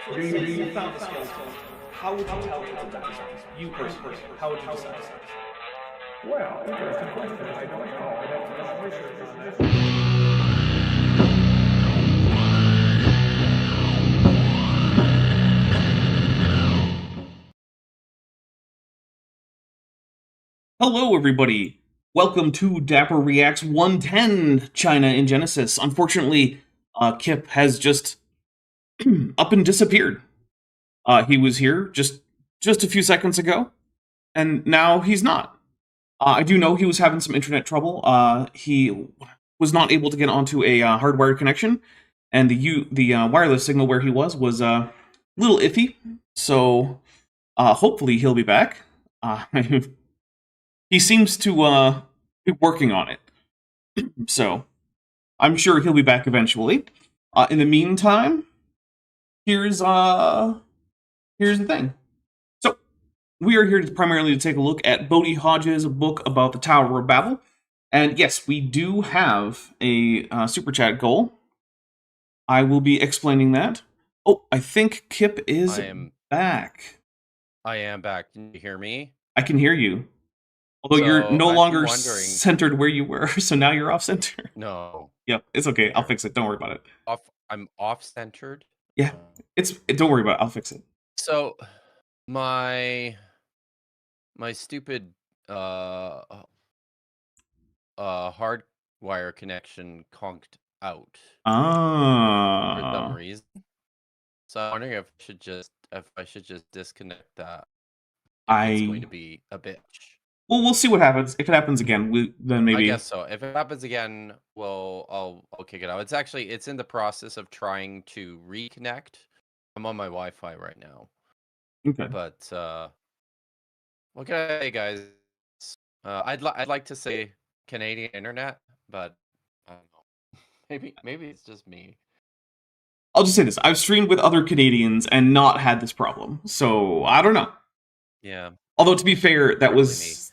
So let's say you found a skeleton. How would you tell it to die? You personally, how would you decide? Well, interesting question. I don't know. I'd have to do some research on that. Hello, everybody. Welcome to Dapper Reacts 110 China in Genesis. Unfortunately, Kip has just up and disappeared. He was here just a few seconds ago, and now he's not. I do know he was having some internet trouble. He was not able to get onto a hardwired connection, and the wireless signal where he was a little iffy. So hopefully he'll be back. He seems to be working on it, so I'm sure he'll be back eventually. In the meantime, here's the thing. So we are here primarily to take a look at Bodhi Hodge's book about the Tower of Babel, and yes, we do have a super chat goal. I will be explaining that. Oh, I think Kip is back. I am back. Can you hear me? I can hear you. Although you're no longer centered where you were, so now you're off center. No. Yep, it's okay. I'll fix it. Don't worry about it. I'm off centered. Yeah, don't worry about it. I'll fix it. So my stupid hardwire connection conked out for some reason. So I'm wondering if I should just disconnect that. It's going to be a bitch. Well, we'll see what happens. If it happens again, then maybe. I guess so. If it happens again, I'll kick it out. It's in the process of trying to reconnect. I'm on my Wi-Fi right now. Okay. But what can I say, guys? I'd like to say Canadian internet, but I don't know. Maybe it's just me. I'll just say this: I've streamed with other Canadians and not had this problem, so I don't know. Yeah. Although to be fair, that was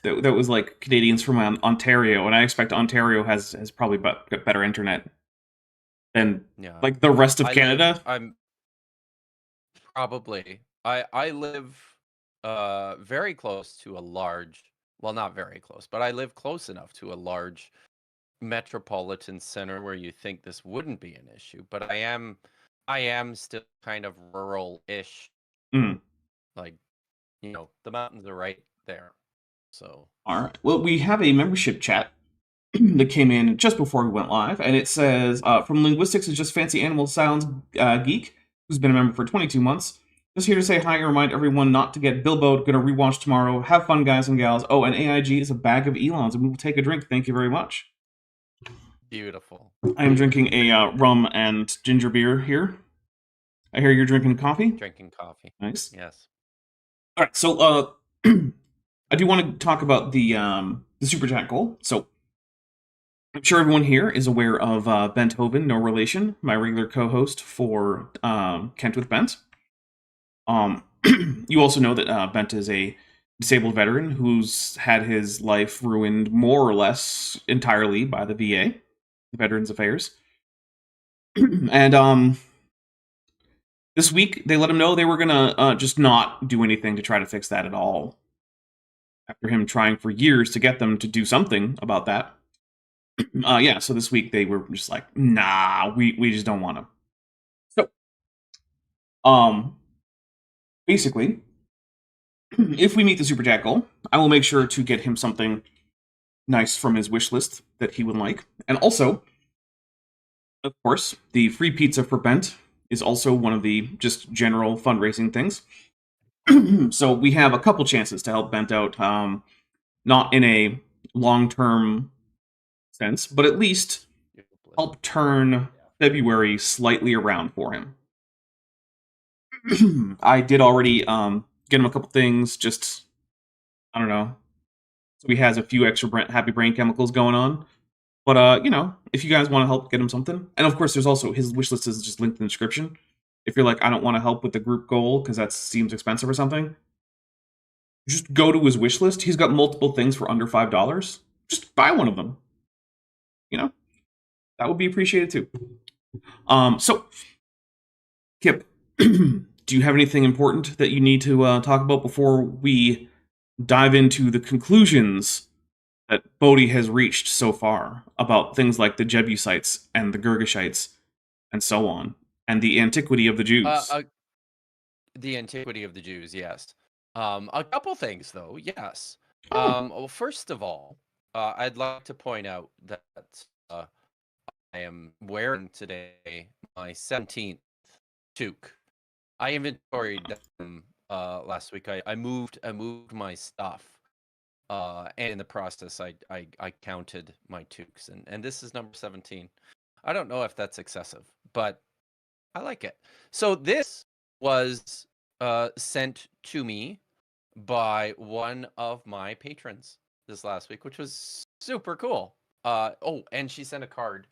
like Canadians from Ontario, and I expect Ontario has probably got better internet than like the rest of Canada. I'm probably I live very close to a large, well, not very close, but I live close enough to a large metropolitan center where you think this wouldn't be an issue, but I am still kind of rural-ish. Like, the mountains are right there. So all right. Well, we have a membership chat that came in just before we went live, and it says from Linguistics is just fancy animal sounds geek who's been a member for 22 months. Just here to say hi and remind everyone not to get Bilbo'd. Gonna rewatch tomorrow. Have fun, guys and gals. Oh, and AIG is a bag of Elons, and we will take a drink. Thank you very much. Beautiful. I am drinking a rum and ginger beer here. I hear you're drinking coffee. Drinking coffee. Nice. Yes. All right. So I do want to talk about the super chat goal. So I'm sure everyone here is aware of Bent Hoven, no relation, my regular co-host for Kent with Bent. You also know that Bent is a disabled veteran who's had his life ruined more or less entirely by the VA, the Veterans Affairs. And this week they let him know they were gonna just not do anything to try to fix that at all. After him trying for years to get them to do something about that. Yeah, so this week they were just like, nah, we just don't want to. So, basically, if we meet the super chat goal, I will make sure to get him something nice from his wish list that he would like. And also, of course, the free pizza for Bent is also one of the just general fundraising things. So we have a couple chances to help Bent out, not in a long-term sense, but at least help turn February slightly around for him. I did already get him a couple things, just, I don't know, so he has a few extra happy brain chemicals going on. But, if you guys want to help, get him something. And of course, there's also, his wish list is just linked in the description. If you're like, I don't want to help with the group goal because that seems expensive or something, just go to his wish list. He's got multiple things for under $5. Just buy one of them. That would be appreciated too. So, Kip, do you have anything important that you need to talk about before we dive into the conclusions that Bodhi has reached so far about things like the Jebusites and the Girgashites and so on, and the antiquity of the Jews? The antiquity of the Jews, yes. A couple things, though, yes. Oh, Well, first of all, I'd like to point out that uh, I am wearing today my 17th toque. I inventoried them last week. I moved my stuff, and in the process, I counted my toques, and this is number 17. I don't know if that's excessive, but I like it. So this was sent to me by one of my patrons this last week, which was super cool. Oh, and she sent a card.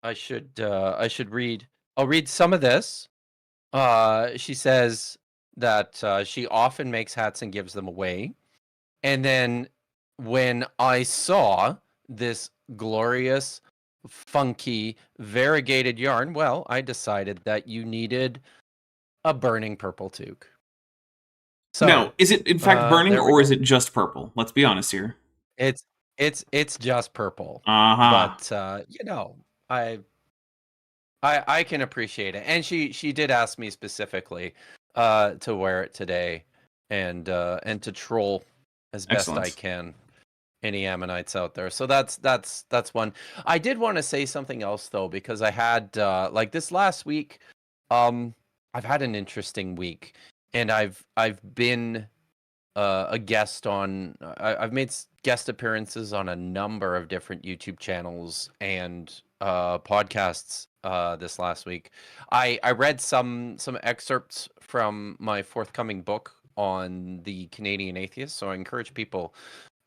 I should read. I'll read some of this. She says that she often makes hats and gives them away. And then when I saw this glorious, funky, variegated yarn, well, I decided that you needed a burning purple toque. So now, is it in fact burning, there we or go. is it just purple? Let's be honest here. It's just purple, Uh-huh. but I I can appreciate it, and she did ask me specifically to wear it today, and to troll as best I Excellent. can any Ammonites out there. So that's one. I did want to say something else though, because I had like this last week, I've had an interesting week, and I've been a guest on. I've made guest appearances on a number of different YouTube channels and podcasts this last week. I read some excerpts from my forthcoming book on the Canadian atheist, so I encourage people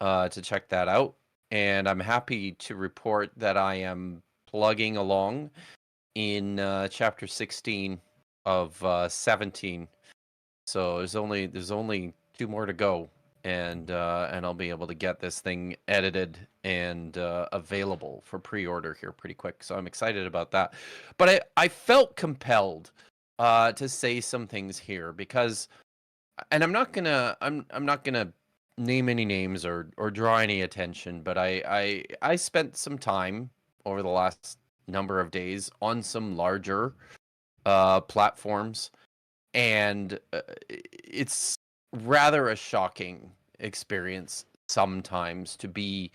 to check that out. And I'm happy to report that I am plugging along in chapter 16 of 17. So there's only two more to go, and I'll be able to get this thing edited and available for pre-order here pretty quick. So I'm excited about that. But I felt compelled to say some things here because, and I'm not gonna name any names or draw any attention, but I spent some time over the last number of days on some larger platforms, and it's rather a shocking experience sometimes to be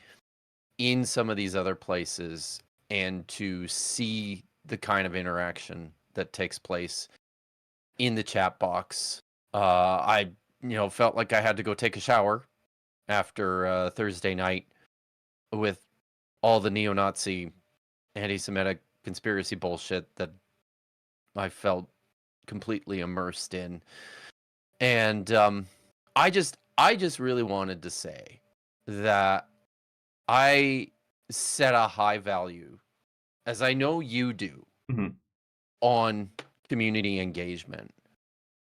in some of these other places and to see the kind of interaction that takes place in the chat box. I felt like I had to go take a shower after Thursday night with all the neo-Nazi anti-Semitic conspiracy bullshit that I felt completely immersed in. And I just really wanted to say that I set a high value, as I know you do, Mhm. on community engagement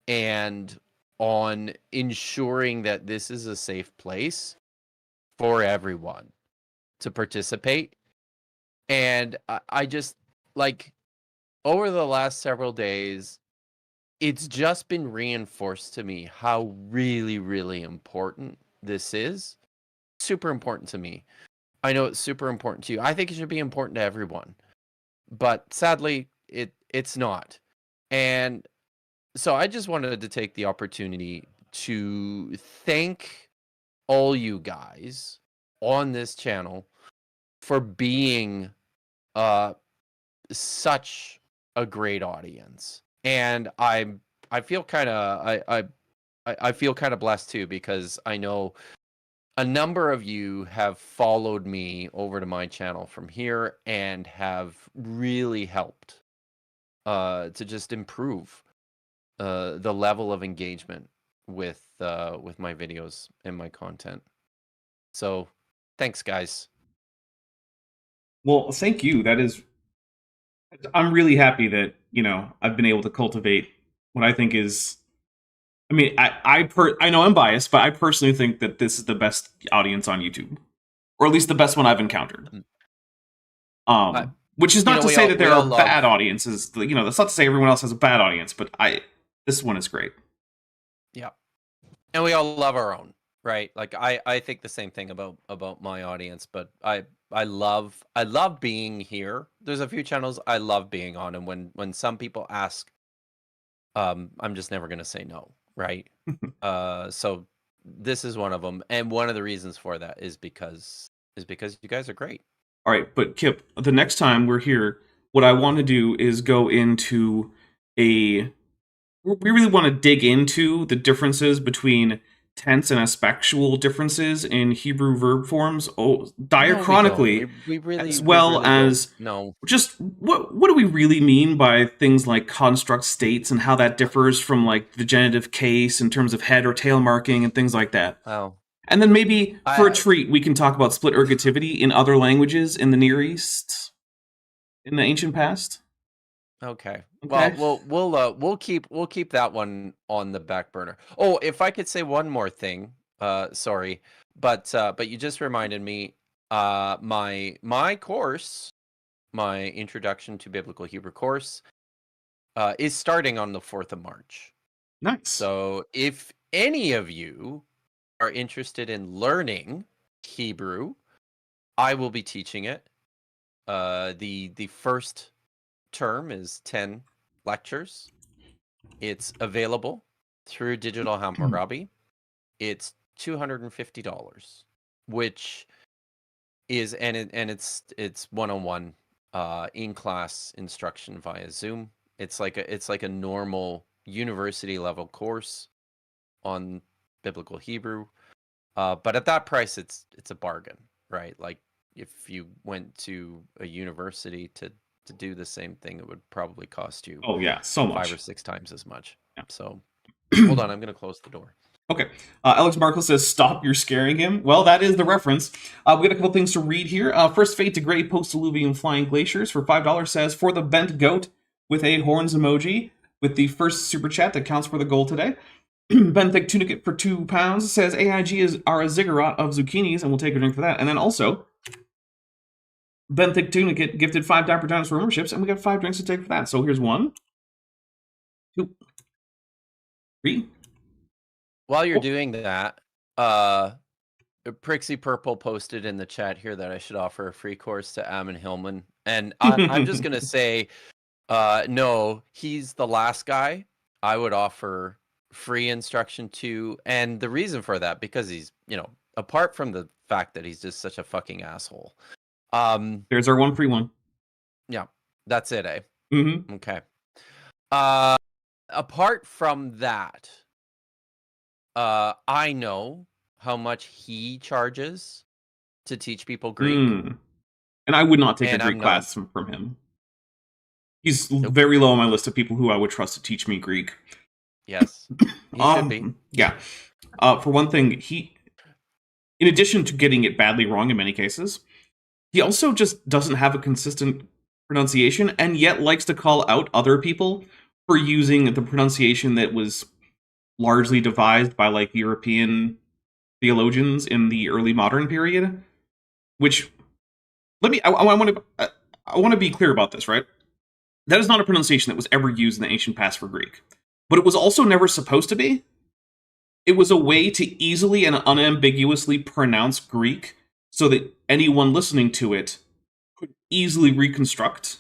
and on ensuring that this is a safe place for everyone to participate. And I just, like, over the last several days, it's just been reinforced to me how really, really important this is. Super important to me. I know it's super important to you. I think it should be important to everyone. But sadly, it's not. And so I just wanted to take the opportunity to thank all you guys on this channel for being such a great audience. And I feel kind of I feel kind of blessed too, because I know a number of you have followed me over to my channel from here and have really helped to just improve the level of engagement with my videos and my content. So thanks, guys. Well, thank you. I'm really happy that, I've been able to cultivate what I think is, I mean, I know I'm biased, but I personally think that this is the best audience on YouTube, or at least the best one I've encountered. Mm. Which is not to say that there we all are love. bad audiences. That's not to say everyone else has a bad audience, but this one is great. Yeah, and we all love our own, right? Like I think the same thing about my audience, but I love being here. There's a few channels I love being on, and when some people ask, I'm just never gonna say no, right? So this is one of them, and one of the reasons for that is because you guys are great. All right, but Kip, the next time we're here, what I want to do is go into we really want to dig into the differences between tense and aspectual differences in Hebrew verb forms, diachronically, we really, as well as no. just what do we really mean by things like construct states and how that differs from like the genitive case in terms of head or tail marking and things like that. Wow. And then maybe for a treat, we can talk about split ergativity in other languages in the Near East, in the ancient past. Okay. Well, we'll keep that one on the back burner. Oh, if I could say one more thing, sorry, but you just reminded me, my course, my Introduction to Biblical Hebrew course, is starting on the 4th of March. Nice. So if any of you are interested in learning Hebrew, I will be teaching it. The first term is 10 lectures. It's available through Digital Hammurabi. It's $250, which is it's one-on-one in-class instruction via Zoom. It's like a normal university level course on biblical Hebrew, but at that price, it's a bargain, right? Like if you went to a university to do the same thing, it would probably cost you so much, 5 or 6 times as much. Yeah. So hold on, I'm going to close the door. Okay. Alex Markle says, "Stop, you're scaring him." Well, that is the reference. We got a couple things to read here. First, Fade to Gray Post-Diluvian Flying Glaciers for $5 says, "For the bent goat," with a horns emoji, with the first super chat that counts for the goal today. Benthic Tunicate for £2 says, "AIG are a ziggurat of zucchinis," and we'll take a drink for that. And then also, Benthic Tunicate gifted 5 Dapper Dinosaur memberships, and we got 5 drinks to take for that. So here's 1, 2, 3. While you're doing that, Prixie Purple posted in the chat here that I should offer a free course to Ammon Hillman. And I'm just going to say, no, he's the last guy I would offer free instruction to. And the reason for that, because he's, apart from the fact that he's just such a fucking asshole. There's our one free one. Yeah, that's it, eh? Mm-hmm. Okay. Apart from that, I know how much he charges to teach people Greek. And I would not take a Greek class from him. He's very low on my list of people who I would trust to teach me Greek. Yes, he should be. Yeah. For one thing, in addition to getting it badly wrong in many cases, he also just doesn't have a consistent pronunciation, and yet likes to call out other people for using the pronunciation that was largely devised by like European theologians in the early modern period. Which, I want to be clear about this, right? That is not a pronunciation that was ever used in the ancient past for Greek, but it was also never supposed to be. It was a way to easily and unambiguously pronounce Greek so that anyone listening to it could easily reconstruct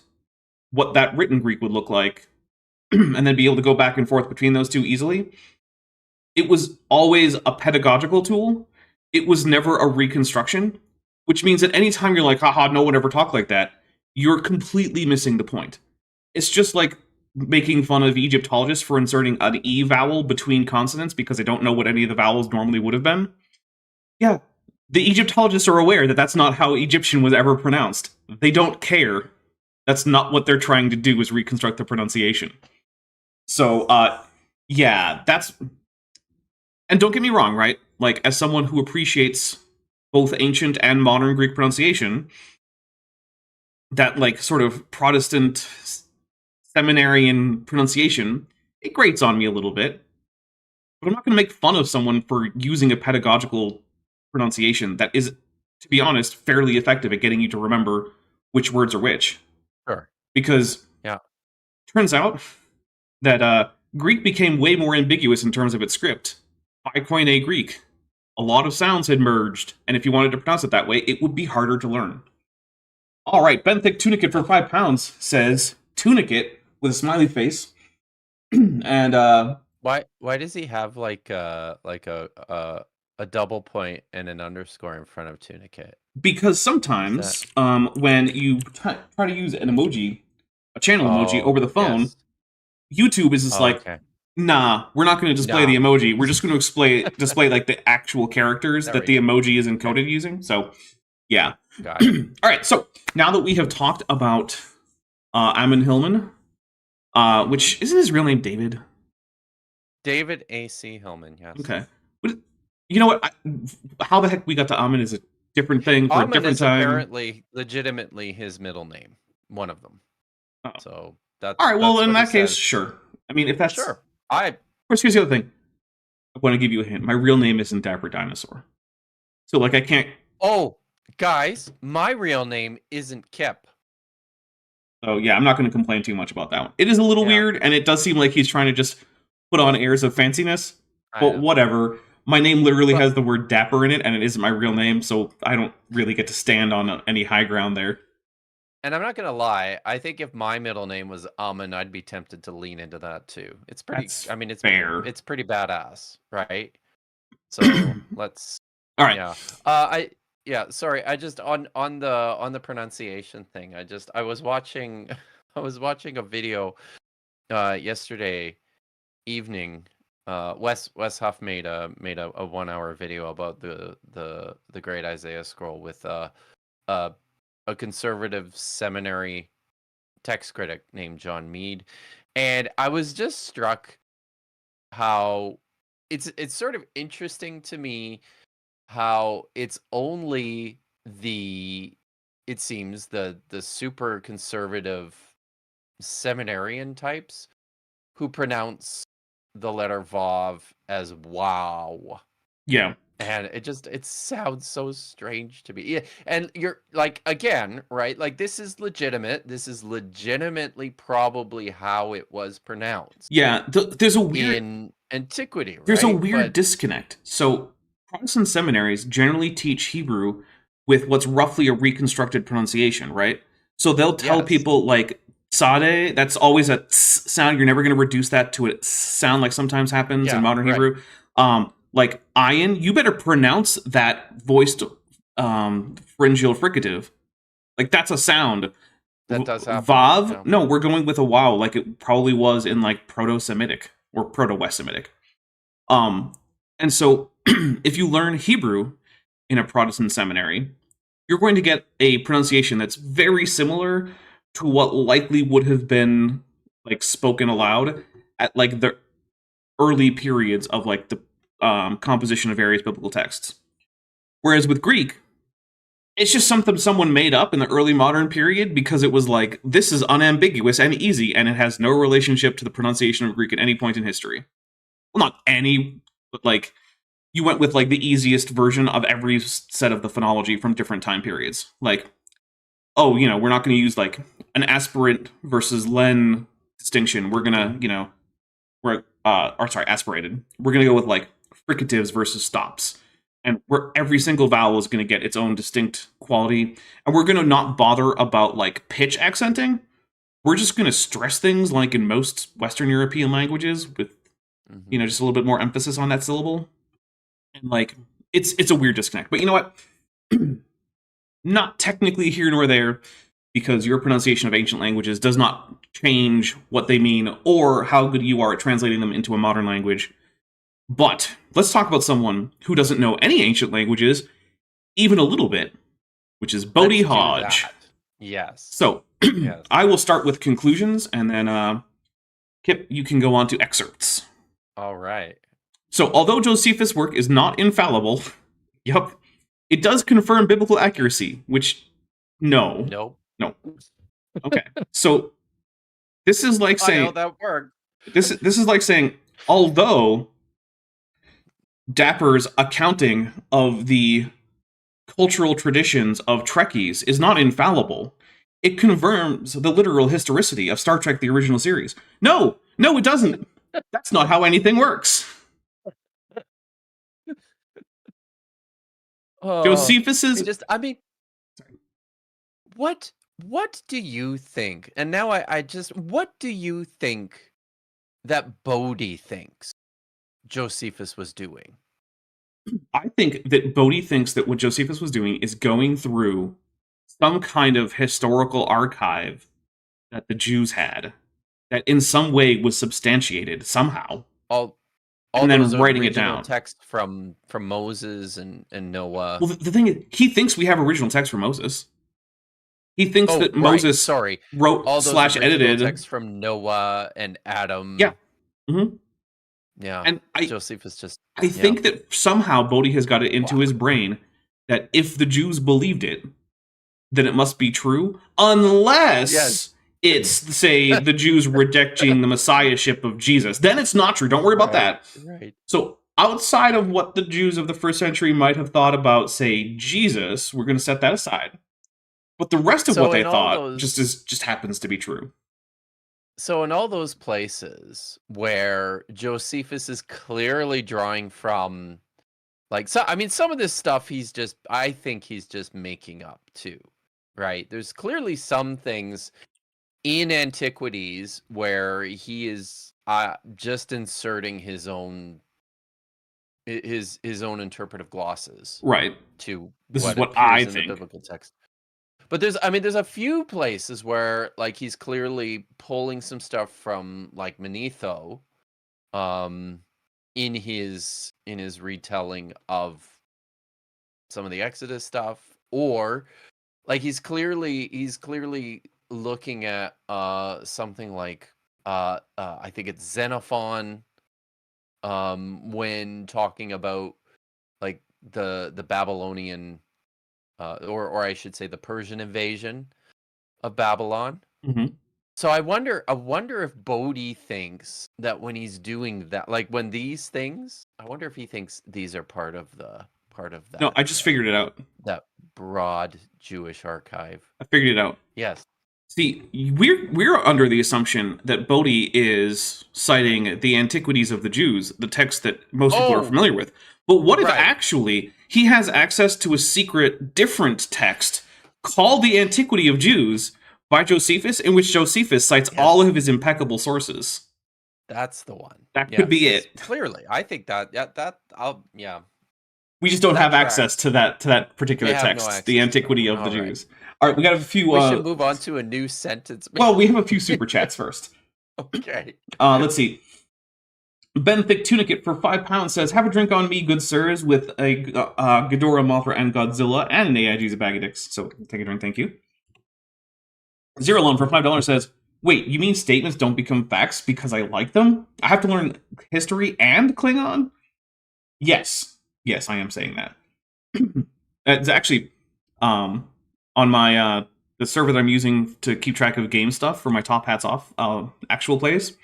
what that written Greek would look like, and then be able to go back and forth between those two easily. It was always a pedagogical tool. It was never a reconstruction, which means that anytime you're like, haha, no one ever talked like that, you're completely missing the point. It's just like making fun of Egyptologists for inserting an E vowel between consonants because they don't know what any of the vowels normally would have been. Yeah, the Egyptologists are aware that that's not how Egyptian was ever pronounced. They don't care. That's not what they're trying to do, is reconstruct the pronunciation. So, yeah, that's... And don't get me wrong, right? Like, as someone who appreciates both ancient and modern Greek pronunciation, that, like, sort of Protestant seminarian pronunciation, it grates on me a little bit. But I'm not going to make fun of someone for using a pedagogical pronunciation that is, to be honest, fairly effective at getting you to remember which words are which. because Yeah. turns out that Greek became way more ambiguous in terms of its script. By Koine Greek, a lot of sounds had merged, and if you wanted to pronounce it that way, it would be harder to learn. All right, Benthic Tunicate for £5 says Tunicate with a smiley face, and Why does he have like a double point and an underscore in front of tunicate? because sometimes when you try to use an emoji, a channel emoji over the phone, YouTube is just like, okay. nah, we're not going to display the emoji. We're just going to display like the actual characters that the emoji is encoded using. So, yeah. Got it. All right. So now that we have talked about Amon Hillman, which isn't his real name David? David A.C. Hillman, yes. Okay. You know what? How the heck we got to Amon is a different thing for a different is time. Apparently, legitimately his middle name. One of them. Oh. So that's all right. Well, that's in what that it case, says. sure. I mean, if that's sure. Of course, here's the other thing. I want to give you a hint. My real name isn't Dapper Dinosaur. So, like, I can't... Oh, guys, my real name isn't Kip. So, yeah, I'm not going to complain too much about that one. It is a little weird, and it does seem like he's trying to just put on airs of fanciness. But whatever. My name literally has the word Dapper in it, and it isn't my real name, so I don't really get to stand on any high ground there. And I'm not going to lie. I think if my middle name was Amun, I'd be tempted to lean into that, too. It's pretty... it's fair. It's pretty badass, right? So, let's... All right. Yeah. Sorry. I just on the pronunciation thing. I was watching a video yesterday evening. Wes Huff made a 1 hour video about the Great Isaiah Scroll with a conservative seminary text critic named John Mead, and I was just struck how it's sort of interesting to me how it's only it seems the super conservative seminarian types who pronounce the letter Vav as wow. Yeah. And it sounds so strange to me. Yeah, and you're like, again, right? Like, this is legitimate. This is legitimately probably how it was pronounced. Yeah, there's a weird... in antiquity, right? There's a weird disconnect. So, Protestant seminaries generally teach Hebrew with what's roughly a reconstructed pronunciation, right? So they'll tell people, like, Sade, that's always a tss sound. You're never going to reduce that to a tss sound like sometimes happens in modern Hebrew. Like, ayin, you better pronounce that voiced pharyngeal fricative. Like, that's a sound. That does happen. Vav, no, we're going with a wow, like it probably was in, like, Proto-Semitic or Proto-West Semitic. And so, if you learn Hebrew in a Protestant seminary, you're going to get a pronunciation that's very similar to what likely would have been, like, spoken aloud at, like, the early periods of, like, the composition of various biblical texts. Whereas with Greek, it's just something someone made up in the early modern period because it was like, this is unambiguous and easy, and it has no relationship to the pronunciation of Greek at any point in history. Well, not any, but, like, you went with, like, the easiest version of every set of the phonology from different time periods. Like, oh, you know, we're not going to use, like, an aspirant versus len distinction. We're going to, you know, aspirated. We're going to go with, like, fricatives versus stops. And where every single vowel is going to get its own distinct quality. And we're going to not bother about, like, pitch accenting. We're just going to stress things like in most Western European languages with, you know, just a little bit more emphasis on that syllable. And, like, it's a weird disconnect. But you know what? Not technically here nor there, because your pronunciation of ancient languages does not change what they mean or how good you are at translating them into a modern language. But let's talk about someone who doesn't know any ancient languages, even a little bit, which is Bodhi Hodge. Yes. So, I will start with conclusions, and then, Kip, you can go on to excerpts. All right. So, although Josephus' work is not infallible, it does confirm biblical accuracy, which, no. Okay. So, this is like saying... I know that word. This is like saying, although Dapper's accounting of the cultural traditions of Trekkies is not infallible, it confirms the literal historicity of Star Trek: The Original Series. No, it doesn't. That's not how anything works. Josephus's. What do you think? And now what do you think that Bodhi thinks Josephus was doing? I think that Bodhi thinks that what Josephus was doing is going through some kind of historical archive that the Jews had that in some way was substantiated somehow. All and then those writing it original down. Text from Moses and Noah. Well, the thing is, he thinks we have original text from Moses. He thinks that Moses wrote all those / edited texts from Noah and Adam. Yeah. Mm-hmm. Yeah. And Josephus just. I think that somehow Bodhi has got it into his brain that if the Jews believed it, then it must be true, unless it's, say, the Jews rejecting the messiahship of Jesus. Then it's not true. Don't worry about that. Right. So outside of what the Jews of the first century might have thought about, say, Jesus, we're going to set that aside. But the rest of what they thought just happens to be true. So in all those places where Josephus is clearly drawing from, some of this stuff I think he's just making up too, right? There's clearly some things in antiquities where he is just inserting his own interpretive glosses, right? To this is what I think in the biblical text. But there's a few places where he's clearly pulling some stuff from Manetho, in his retelling of some of the Exodus stuff, or he's clearly looking at something like I think it's Xenophon, when talking about the Babylonian. Or I should say the Persian invasion of Babylon. Mm-hmm. So I wonder if Bodhi thinks that when he's doing that, when these things, I wonder if he thinks these are part of that. No, I just figured it out. That broad Jewish archive. I figured it out. Yes. See, we're under the assumption that Bodhi is citing the Antiquities of the Jews, the text that most people are familiar with. But what if actually he has access to a secret, different text called the Antiquity of Jews by Josephus, in which Josephus cites all of his impeccable sources? That's the one. That could be it. Clearly, I think that. We just don't have access to that particular text, the Antiquity of the Jews. All right, we got a few. We should move on to a new sentence. Well, we have a few super chats first. Okay. Let's see. Ben Thick Tunicate for £5 says, "Have a drink on me, good sirs, with a Ghidorah, Mothra, and Godzilla, and an AIG's a bag of dicks." So take a drink, thank you. Zero Loan for $5 says, "Wait, you mean statements don't become facts because I like them? I have to learn history and Klingon?" Yes, I am saying that. It's actually on my the server that I'm using to keep track of game stuff for my Top Hats Off actual plays.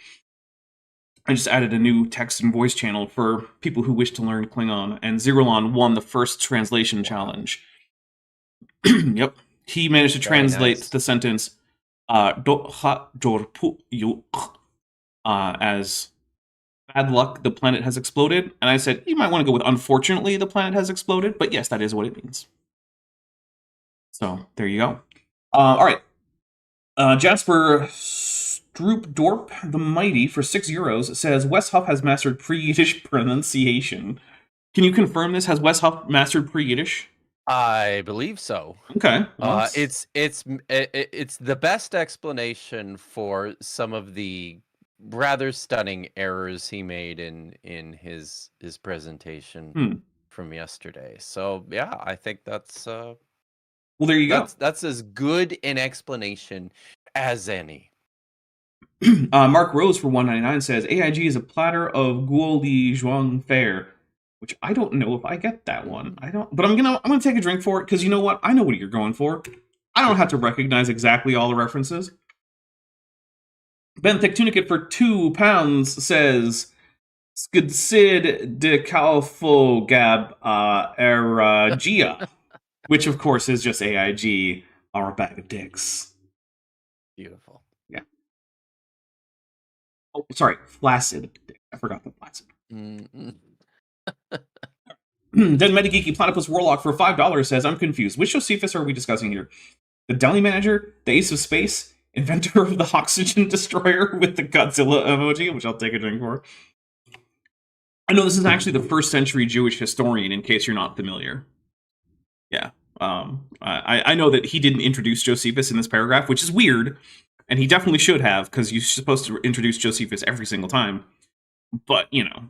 I just added a new text and voice channel for people who wish to learn Klingon, and Zerolon won the first translation challenge. Yep. He managed to translate the sentence as "bad luck, the planet has exploded." And I said, you might want to go with "unfortunately, the planet has exploded," but yes, that is what it means. So, there you go. All right. Jasper Stroopdorp the Mighty for €6 says, "Wes Huff has mastered pre-Yiddish pronunciation." Can you confirm this? Has Wes Huff mastered pre-Yiddish? I believe so. Okay. Well, it's the best explanation for some of the rather stunning errors he made in his presentation from yesterday. So yeah, I think that's well, there you go. That's as good an explanation as any. Mark Rose for $1.99 says, "AIG is a platter of guo li zhuang fare," which I don't know if I get that one. I don't, but I'm gonna take a drink for it, because you know what? I know what you're going for. I don't have to recognize exactly all the references. Ben Thick Tunicate for £2 says, "Skidsid de Calfo Gab Eragia," which of course is just AIG, our bag of dicks. Beautiful. Yeah. Oh, sorry, flaccid. I forgot the flaccid. Mm-mm. Den Metageeky Platypus Warlock for $5 says, I'm confused. Which Josephus are we discussing here? The Deli Manager, the Ace of Space, inventor of the Oxygen Destroyer with the Godzilla emoji, which I'll take a drink for. I know this is actually the first century Jewish historian, in case you're not familiar. Yeah. I know that he didn't introduce Josephus in this paragraph, which is weird, and he definitely should have, because you're supposed to introduce Josephus every single time. But, you know,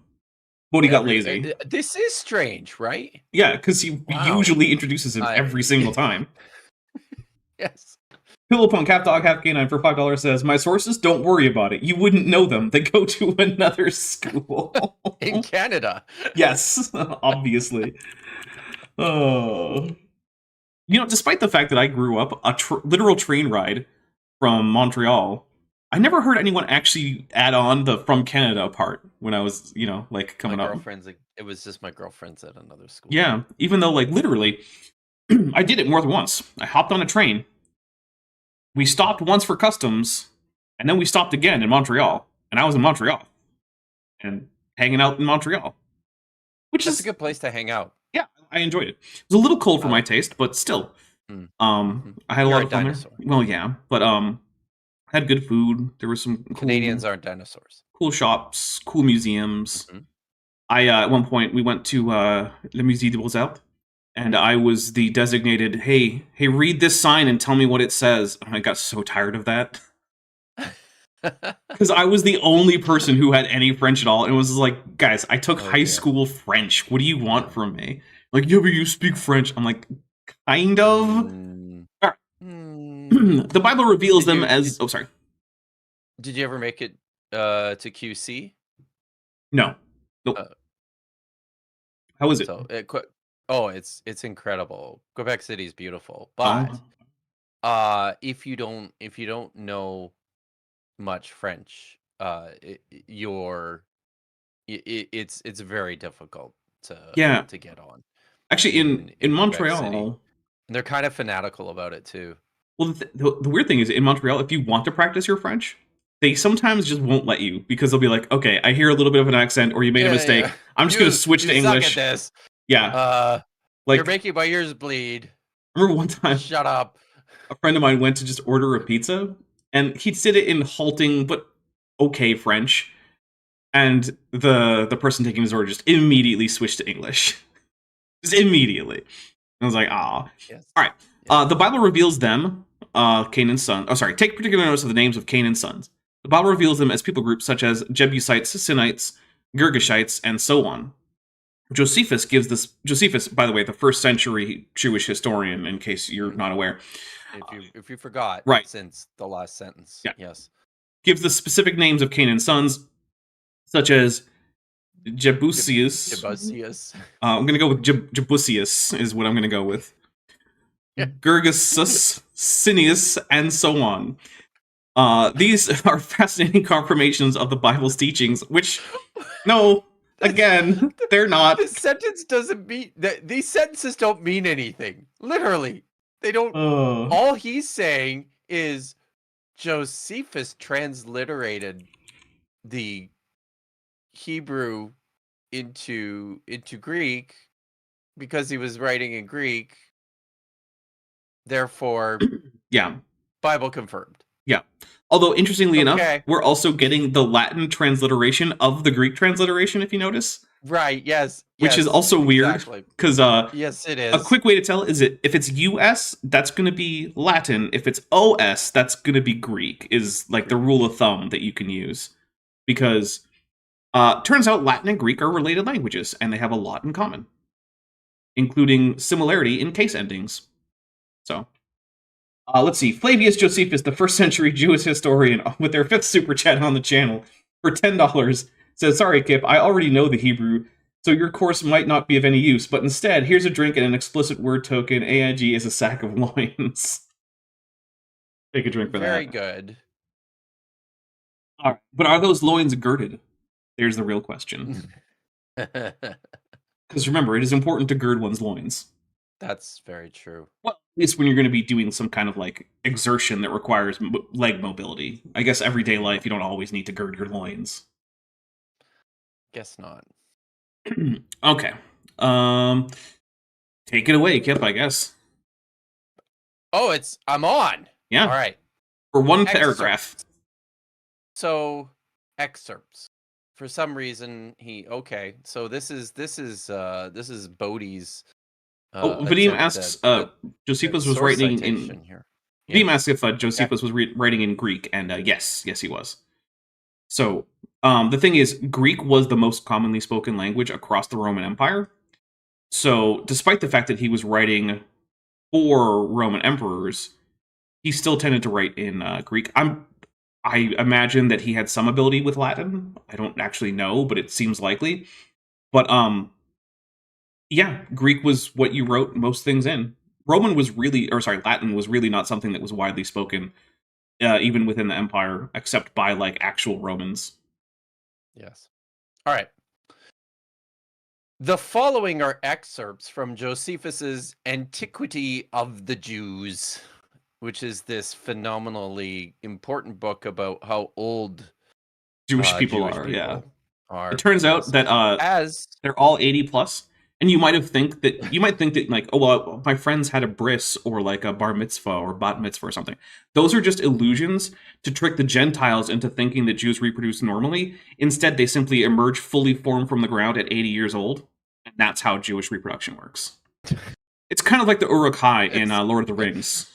Bodhi got lazy. This is strange, right? Yeah, because he usually introduces him every single time. Yes. Pillowpunk Half Dog Half Canine for $5 says, my sources, don't worry about it. You wouldn't know them. They go to another school. In Canada. Yes, obviously. Oh. You know, despite the fact that I grew up a literal train ride from Montreal, I never heard anyone actually add on the from Canada part when I was, you know, like coming up. It was just my girlfriend's at another school. Yeah, even though, like, literally, I did it more than once. I hopped on a train. We stopped once for customs, and then we stopped again in Montreal. And I was in Montreal. And hanging out in Montreal. That's a good place to hang out. Yeah, I enjoyed it. It was a little cold for my taste, but still. I had a lot of fun there. Well, yeah, but had good food. There was some cool, Canadians aren't dinosaurs. Cool shops, cool museums. I at one point we went to Le Musée des Beaux-Arts, and I was the designated, hey, read this sign and tell me what it says. And I got so tired of that. Because I was the only person who had any French at all, and it was like, guys, I took high school French. What do you want from me? Like, yeah, but you speak French. I'm like, kind of. The Bible reveals them as. Oh, sorry. Did you ever make it to QC? No. Nope. How is it? So it's incredible. Quebec City is beautiful, but if you don't know much French, it's very difficult to get on. Actually, in Montreal, and they're kind of fanatical about it too. Well, the weird thing is, in Montreal, if you want to practice your French, they sometimes just won't let you, because they'll be like, okay, I hear a little bit of an accent, or you made a mistake. Yeah. I'm just going to switch to English. Suck at this. Yeah. Like, you're making my ears bleed. I remember one time. Shut up. A friend of mine went to just order a pizza, and he did it in halting but okay French, and the person taking his order just immediately switched to English. Just immediately. I was like, Yes. All right. Yes. The Bible reveals them, Canaan's son. Oh, sorry. Take particular notice of the names of Canaan's sons. The Bible reveals them as people groups such as Jebusites, Sinites, Girgashites, and so on. Josephus, by the way, the first century Jewish historian, in case you're not aware. If you forgot, right. Since the last sentence. Yeah. Yes. Gives the specific names of Canaan's sons, such as Jebusius. I'm going to go with Jebusius, is what I'm going to go with. Girgasus, Cineas, and so on. These are fascinating confirmations of the Bible's teachings, which, no, again, they're not. This sentence doesn't mean... These sentences don't mean anything. Literally. They don't... All he's saying is Josephus transliterated the Hebrew into Greek because he was writing in Greek. Therefore, yeah, Bible confirmed. Yeah. Although, interestingly enough, we're also getting the Latin transliteration of the Greek transliteration, if you notice. Right, yes. Which is also weird, because yes, it is. A quick way to tell is if it's US, that's going to be Latin. If it's OS, that's going to be Greek, is like the rule of thumb that you can use. Because turns out Latin and Greek are related languages, and they have a lot in common, including similarity in case endings. So, let's see. Flavius Josephus, the first century Jewish historian, with their 5th super chat on the channel, for $10, says, sorry, Kip, I already know the Hebrew, so your course might not be of any use, but instead, here's a drink and an explicit word token. AIG is a sack of loins. Take a drink for that. Very good. All right. But are those loins girded? There's the real question. Because remember, it is important to gird one's loins. That's very true. Well, at least when you're going to be doing some kind of like exertion that requires leg mobility. I guess everyday life, you don't always need to gird your loins. Guess not. Okay. Take it away, Kip, I guess. Oh, I'm on. Yeah. All right. For one paragraph. So, excerpts. For some reason, so this is Bodhi's. Vadim asks, Josephus was writing in here. Vadim asks if Josephus was writing in Greek, and yes, he was. So, the thing is, Greek was the most commonly spoken language across the Roman Empire. So, despite the fact that he was writing for Roman emperors, he still tended to write in Greek. I imagine that he had some ability with Latin. I don't actually know, but it seems likely. But yeah, Greek was what you wrote most things in. Latin was really not something that was widely spoken, even within the empire, except by like actual Romans. Yes. All right. The following are excerpts from Josephus's Antiquity of the Jews, which is this phenomenally important book about how old Jewish people are. Are. It turns out that they're all 80 plus. And you might think that like, oh well, my friends had a bris or like a bar mitzvah or bat mitzvah or something. Those are just illusions to trick the Gentiles into thinking that Jews reproduce normally. Instead, they simply emerge fully formed from the ground at 80 years old, and that's how Jewish reproduction works. It's kind of like the Uruk-hai in Lord of the Rings.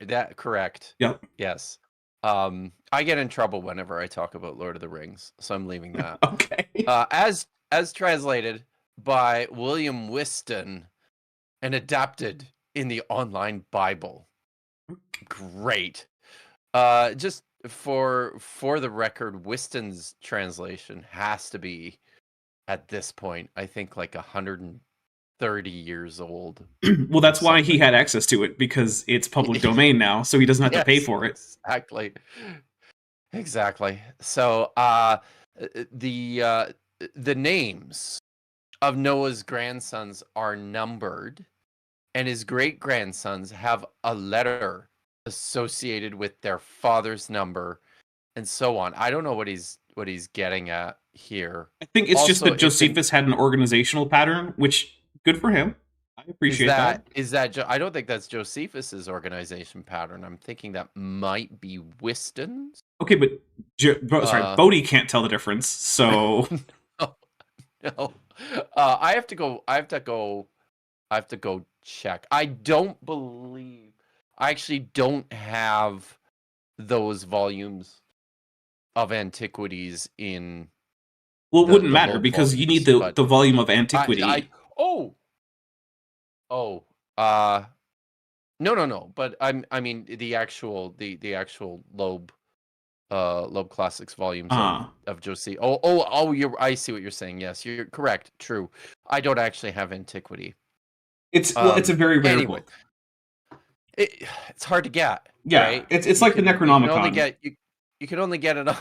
That correct. Yep. Yes. I get in trouble whenever I talk about Lord of the Rings, so I'm leaving that. Okay. As translated by William Whiston and adapted in the online Bible. Great. Just for the record, Whiston's translation has to be at this point, I think, like 130 years old. Well, that's why he had access to it, because it's public domain now, so he doesn't have to pay for it. Exactly. So the names of Noah's grandsons are numbered, and his great-grandsons have a letter associated with their father's number, and so on. I don't know what he's getting at here. I think it's also just that Josephus had an organizational pattern, which, good for him. I appreciate that. I don't think that's Josephus's organization pattern. I'm thinking that might be Whiston's. Okay, but Bodhi can't tell the difference, so no. I have to go check. I actually don't have those volumes of antiquities in. Well, it wouldn't matter because you need the volume of antiquity. No. But I mean the actual Loeb Classics volumes of Josie. I see what you're saying. Yes, you're correct. True. I don't actually have antiquity. It's a very rare book. It's hard to get. Yeah, right? It's like the Necronomicon. You can only get it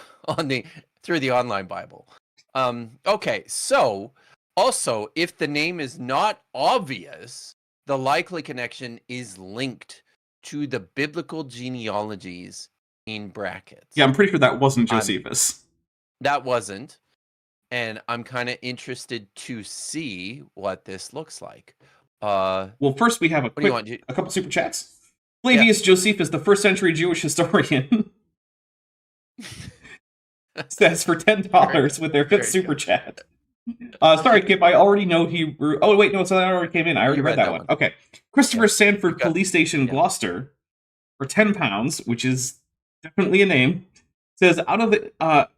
through the online Bible. Okay, so also if the name is not obvious, the likely connection is linked to the biblical genealogies in brackets. Yeah, I'm pretty sure that wasn't Josephus. That wasn't, and I'm kind of interested to see what this looks like. Well, first we have a couple super chats. Flavius Josephus, the first century Jewish historian, says for $10 with their 5th super chat. Sorry, Kip, I already know Hebrew. Oh, wait, no, so that already came in. I already read that one. Okay. Christopher Sanford Police Station, Gloucester, for £10, which is definitely a name, says, out of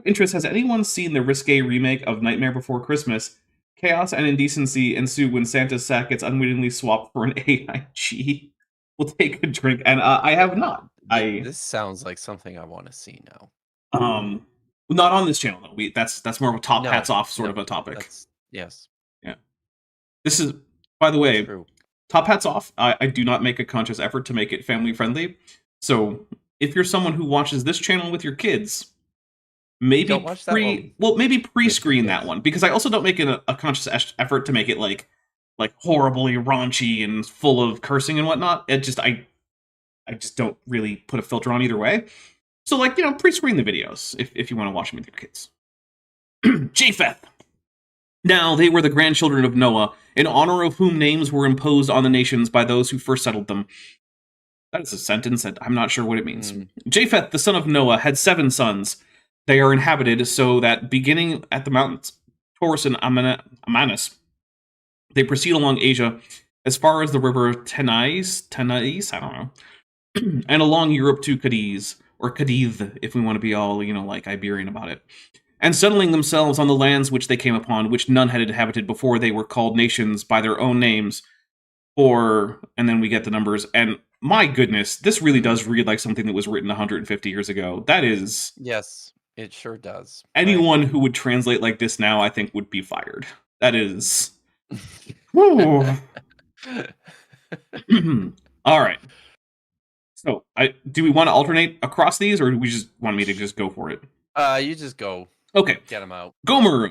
interest, has anyone seen the risque remake of Nightmare Before Christmas? Chaos and indecency ensue when Santa's sack gets unwittingly swapped for an AIG. We'll take a drink, and I have not. This sounds like something I want to see now. Not on this channel though. That's more of a top hats off sort of a topic. Yes. Yeah. This is, by the way, top hats off. I do not make a conscious effort to make it family friendly. So if you're someone who watches this channel with your kids, maybe pre-screen that one, because I also don't make a conscious effort to make it like like horribly raunchy and full of cursing and whatnot. I just don't really put a filter on either way. So, like, pre-screen the videos if you want to watch them with your kids. Japheth. Now they were the grandchildren of Noah, in honor of whom names were imposed on the nations by those who first settled them. That is a sentence that I'm not sure what it means. Japheth, the son of Noah, had 7 sons. They are inhabited so that beginning at the mountains Taurus and Amanus, they proceed along Asia as far as the river Tanais, I don't know, and along Europe to Cadiz, or Cadiz, if we want to be all, like Iberian about it, and settling themselves on the lands which they came upon, which none had inhabited before they were called nations by their own names, and then we get the numbers, and my goodness, this really does read like something that was written 150 years ago. That is... Yes, it sure does. Anyone who would translate like this now, I think, would be fired. That is... Woo. All right. So, do we want to alternate across these, or do we just want me to just go for it? You just go. Okay. Get them out. Gomer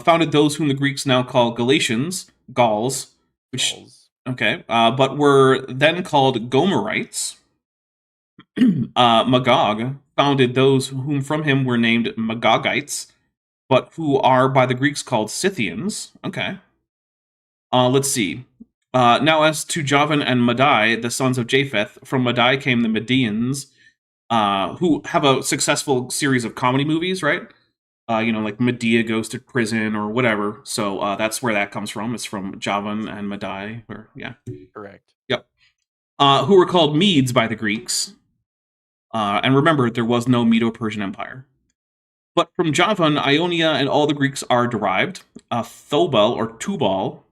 founded those whom the Greeks now call Galatians, Gauls, which... Gauls. Okay, but were then called Gomerites. Magog founded those whom from him were named Magogites, but who are by the Greeks called Scythians. Okay. Let's see. Now as to Javan and Madai, the sons of Japheth, from Madai came the Medians, who have a successful series of comedy movies, right? Like Medea goes to prison or whatever. So that's where that comes from. It's from Javan and Madai. Correct. Yep. Who were called Medes by the Greeks. And remember, there was no Medo-Persian Empire. But from Javan, Ionia, and all the Greeks are derived. Thobal, or Tubal,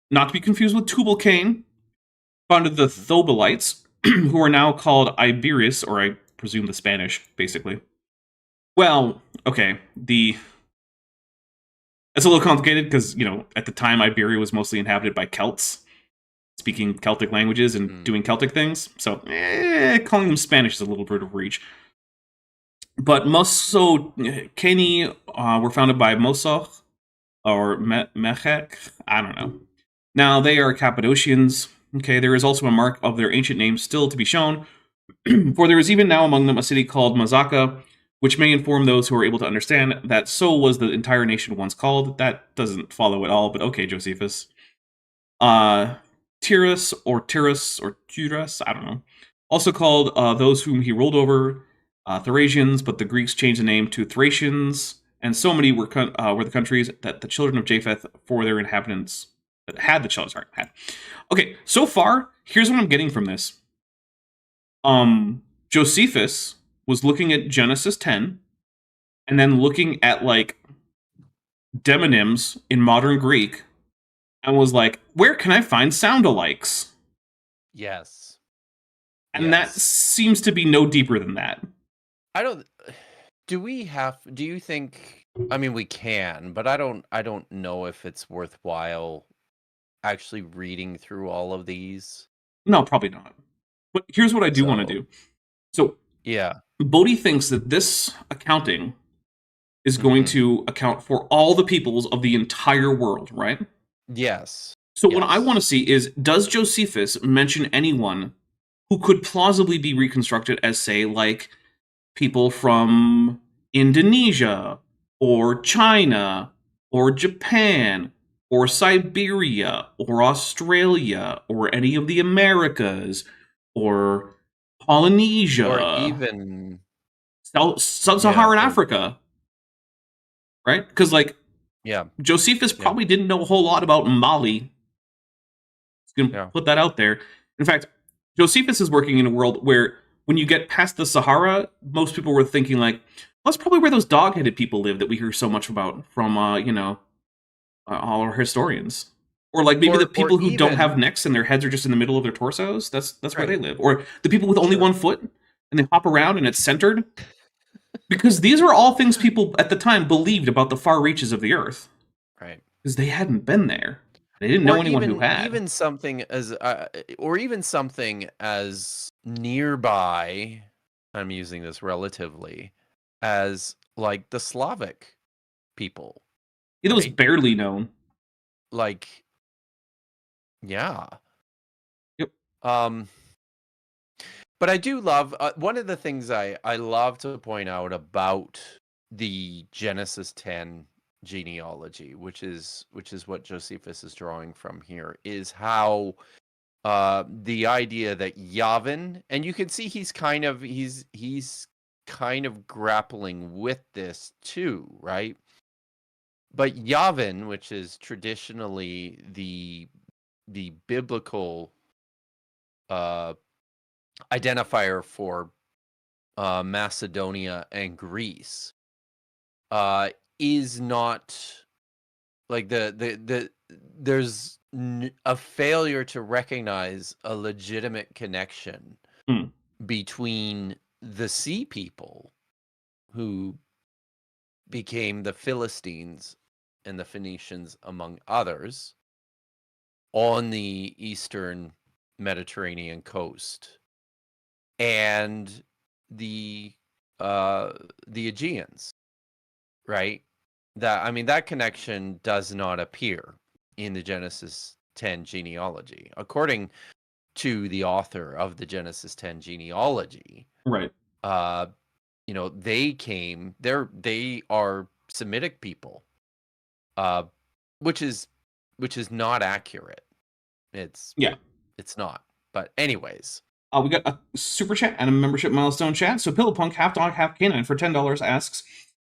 not to be confused with Tubal-Cain, founded the Thobalites, who are now called Iberis, or I presume the Spanish, basically. Well, okay, it's a little complicated because, at the time, Iberia was mostly inhabited by Celts, speaking Celtic languages and doing Celtic things, so calling them Spanish is a little bit of reach. But Mosocani were founded by Mosoch, or Mechek, I don't know. Now, they are Cappadocians. Okay, there is also a mark of their ancient names still to be shown, for there is even now among them a city called Mazaka, which may inform those who are able to understand that so was the entire nation once called. That doesn't follow at all, but okay, Josephus. Tyrus, or Tyrus, I don't know. Also called those whom he ruled over, Thracians, but the Greeks changed the name to Thracians, and so many were the countries that the children of Japheth for their inhabitants that had the children. Had. Okay, so far, here's what I'm getting from this. Josephus was looking at Genesis 10, and then looking at, like, demonyms in modern Greek, and was like, where can I find sound-alikes? Yes. And that seems to be no deeper than that. Do you think, I mean, we can, but I don't know if it's worthwhile actually reading through all of these. No, probably not. But here's what I do want to do. So, yeah. Bodhi thinks that this accounting is going to account for all the peoples of the entire world, right? Yes. So what I want to see is, does Josephus mention anyone who could plausibly be reconstructed as, say, like, people from Indonesia, or China, or Japan, or Siberia, or Australia, or any of the Americas, or Polynesia, or even Sub-Saharan Africa, right? Because, like, Josephus probably didn't know a whole lot about Mali. He's gonna put that out there. In fact, Josephus is working in a world where, when you get past the Sahara, most people were thinking, like, well, that's probably where those dog-headed people live that we hear so much about from, all our historians. Or, like, maybe the people who don't have necks and their heads are just in the middle of their torsos. That's where they live. Or the people with only one foot and they hop around and it's centered. Because these are all things people at the time believed about the far reaches of the earth. Right. Because they hadn't been there. They didn't know anyone who had. Even something as nearby, I'm using this relatively, as, like, the Slavic people. It was barely known. Like, Yeah. Yep. But I do love one of the things I love to point out about the Genesis 10 genealogy, which is what Josephus is drawing from here, is how the idea that Yavin, and you can see he's kind of grappling with this too, right? But Yavin, which is traditionally the biblical identifier for Macedonia and Greece, is not like there's a failure to recognize a legitimate connection between the sea people who became the Philistines and the Phoenicians, among others, on the eastern Mediterranean coast, and the Aegeans, right? That connection does not appear in the Genesis 10 genealogy. According to the author of the Genesis 10 genealogy, Right. they are Semitic people, which is not accurate. It's not. But anyways, we got a super chat and a membership milestone chat. So Pillowpunk, half dog, half canine for $10 asks,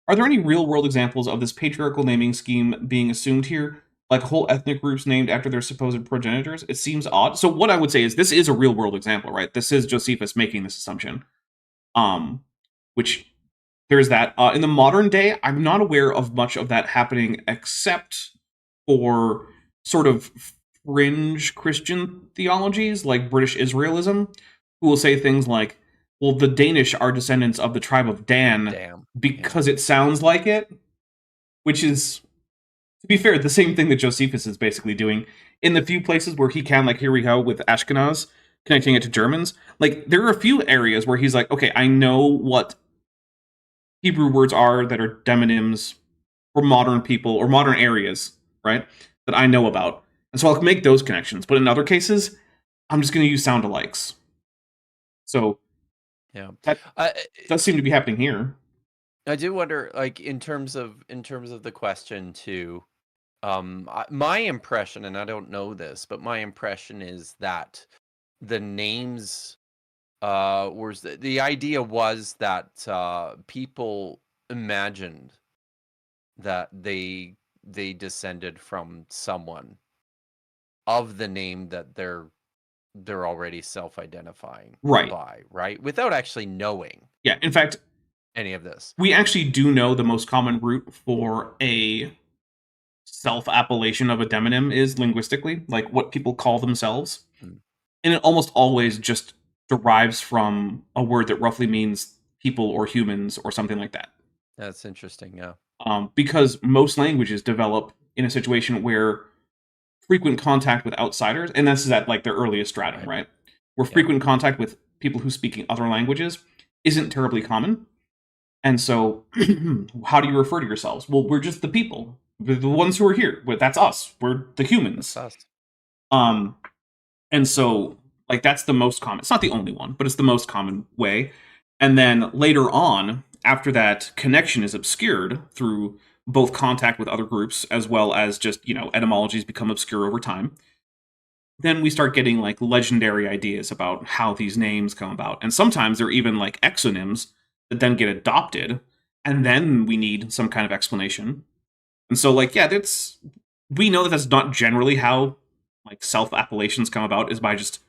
are there any real-world examples of this patriarchal naming scheme being assumed here? Like whole ethnic groups named after their supposed progenitors? It seems odd. So what I would say is this is a real-world example, right? This is Josephus making this assumption. Which, there's that. In the modern day, I'm not aware of much of that happening except for sort of fringe Christian theologies like British Israelism, who will say things like, well, the Danish are descendants of the tribe of Dan because it sounds like it, which is, to be fair, the same thing that Josephus is basically doing. In the few places where he can, like here we go with Ashkenaz, connecting it to Germans, like there are a few areas where he's like, okay, I know what Hebrew words are that are demonyms for modern people or modern areas, right, that I know about. And so I'll make those connections. But in other cases, I'm just going to use sound-alikes. So yeah, that does seem to be happening here. I do wonder, like in terms of the question too. My impression, and I don't know this, but my impression is that the names was the idea was that people imagined that they descended from someone of the name that they're already self-identifying by, right? Without actually knowing. Yeah, in fact, any of this. We actually do know the most common root for a self-appellation of a demonym is linguistically, like what people call themselves. And it almost always just derives from a word that roughly means people or humans or something like that. That's interesting, yeah. Because most languages develop in a situation where frequent contact with outsiders, and this is at like their earliest stratum, right? Where frequent contact with people who speak other languages isn't terribly common. And so, how do you refer to yourselves? Well, we're just the people. We're the ones who are here. That's us. We're the humans. That's us. And so, like, that's the most common. It's not the only one, but it's the most common way. And then later on, after that connection is obscured through both contact with other groups as well as just, etymologies become obscure over time, then we start getting, like, legendary ideas about how these names come about. And sometimes they're even, like, exonyms that then get adopted, and then we need some kind of explanation. And so, like, yeah, we know that that's not generally how, like, self-appellations come about, is by just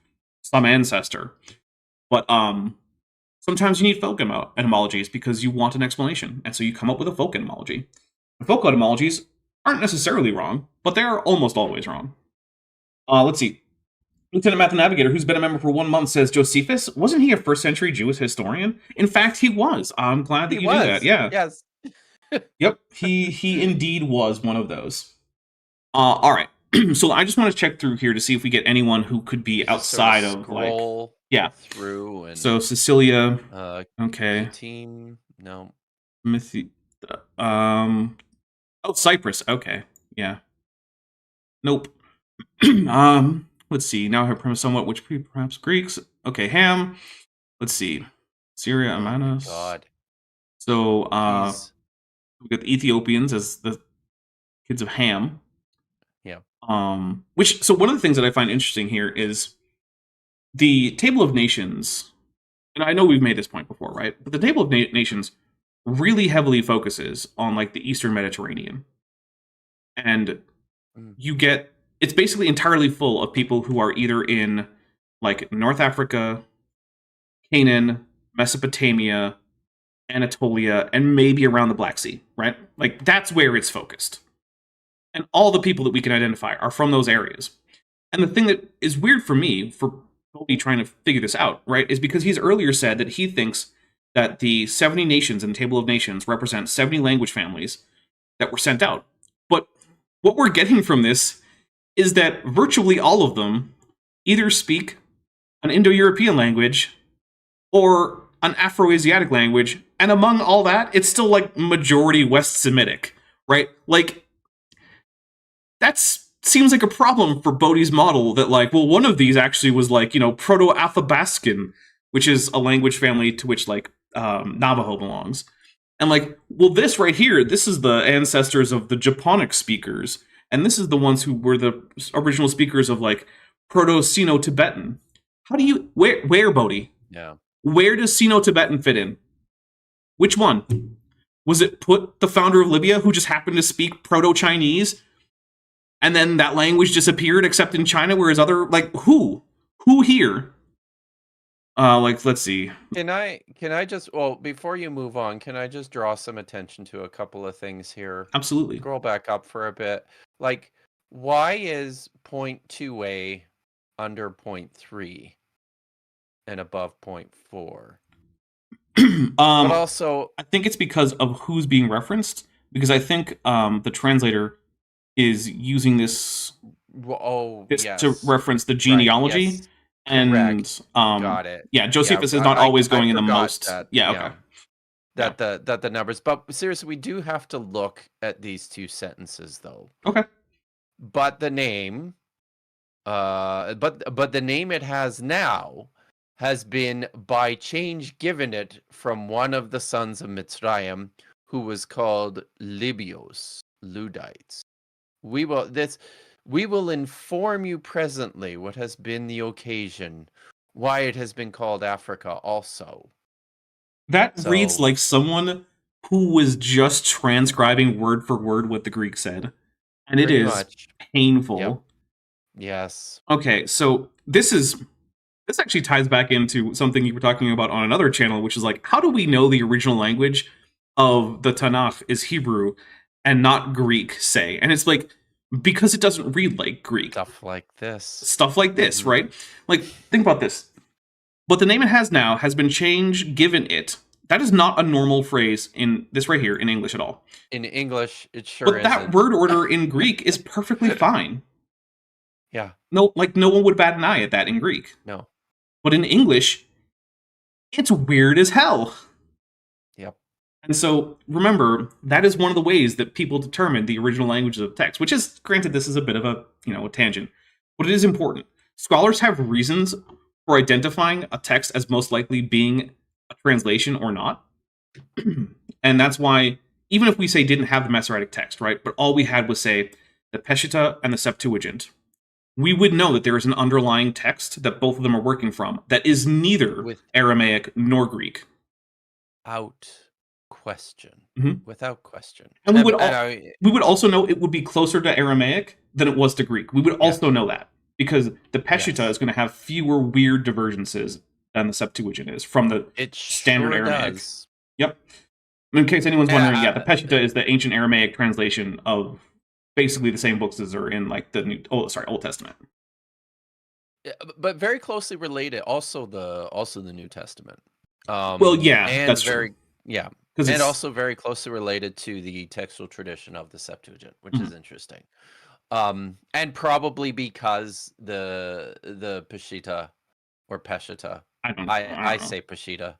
some ancestor. But sometimes you need folk etymologies because you want an explanation, and so you come up with a folk etymology. The folk etymologies aren't necessarily wrong, but they're almost always wrong. Let's see. Lieutenant Math Navigator, who's been a member for 1 month, says, Josephus, wasn't he a first-century Jewish historian? In fact, he was. I'm glad that you knew that. Yeah. Yes. Yep, he indeed was one of those. All right. So I just want to check through here to see if we get anyone who could be outside of, like, through. And so Cecilia. Okay. Team. No. Oh, Cyprus. Okay. Yeah. Nope. Let's see. Now I have premise somewhat, which perhaps Greeks. Okay, Ham. Let's see. Syria, Oh my Amanus. God. So He's we got the Ethiopians as the kids of Ham. yeah. So one of the things that I find interesting here is the Table of Nations, and I know we've made this point before, right? But the Table of Nations really heavily focuses on like the Eastern Mediterranean. And you get it's basically entirely full of people who are either in like North Africa, Canaan, Mesopotamia, Anatolia, and maybe around the Black Sea, right? Like that's where it's focused. And all the people that we can identify are from those areas. And the thing that is weird for me, for Bodhi trying to figure this out, right, is because he's earlier said that he thinks that the 70 nations in the Table of Nations represent 70 language families that were sent out. But what we're getting from this is that virtually all of them either speak an Indo-European language or an Afro-Asiatic language, and among all that, it's still like majority West Semitic, right? Like, that seems like a problem for Bodhi's model that, like, well, one of these actually was like, Proto-Athabascan, which is a language family to which, like, Navajo belongs. And like, well, this right here, this is the ancestors of the Japonic speakers, and this is the ones who were the original speakers of like Proto-Sino-Tibetan. How do you where Bodhi? Yeah. Where does Sino-Tibetan fit in? Which one? Was it Put, the founder of Libya, who just happened to speak Proto-Chinese, and then that language disappeared except in China, whereas other like who here? Let's see. Can I just before you move on, can I just draw some attention to a couple of things here? Absolutely. Scroll back up for a bit. Like, why is 0.2a under 0.3 and above 0.4? But also, I think it's because of who's being referenced. Because I think the translator is using this yes, to reference the genealogy. Right, yes. And Correct. Got it. Yeah, Josephus is not always going in the most. That, okay. That the numbers, but seriously, we do have to look at these two sentences, though. Okay. But the name, but the name it has now has been by change given it from one of the sons of Mitzrayim, who was called Libyos, Ludites. We will inform you presently what has been the occasion, why it has been called Africa also. That reads like someone who was just transcribing word for word what the Greek said. And it is painful. Yep. Yes. Okay, so this actually ties back into something you were talking about on another channel, which is like, how do we know the original language of the Tanakh is Hebrew and not Greek, say? And it's like, because it doesn't read like Greek. Stuff like this, mm-hmm. Right? Like, think about this. But the name it has now has been changed, given it. That is not a normal phrase in this right here in English at all. In English, it sure isn't. But that word order in Greek is perfectly fine. Yeah. No one would bat an eye at that in Greek. No. But in English, it's weird as hell. Yep. And so, remember, that is one of the ways that people determine the original languages of text, which is, granted, this is a bit of a tangent, but it is important. Scholars have reasons for identifying a text as most likely being a translation or not. And that's why, even if we say didn't have the Masoretic text, right, but all we had was, say, the Peshitta and the Septuagint, we would know that there is an underlying text that both of them are working from that is neither Aramaic nor Greek. Without question. And we would also know it would be closer to Aramaic than it was to Greek. We would also know that, because the Peshitta is going to have fewer weird divergences than the Septuagint is from the standard Aramaic. Does. Yep. In case anyone's wondering, the Peshitta is the ancient Aramaic translation of basically the same books as are in like the Old Testament. Yeah, but very closely related. Also the New Testament. That's true. Yeah, and also very closely related to the textual tradition of the Septuagint, which is interesting. And probably because the Peshitta or Peshitta. I say Peshitta.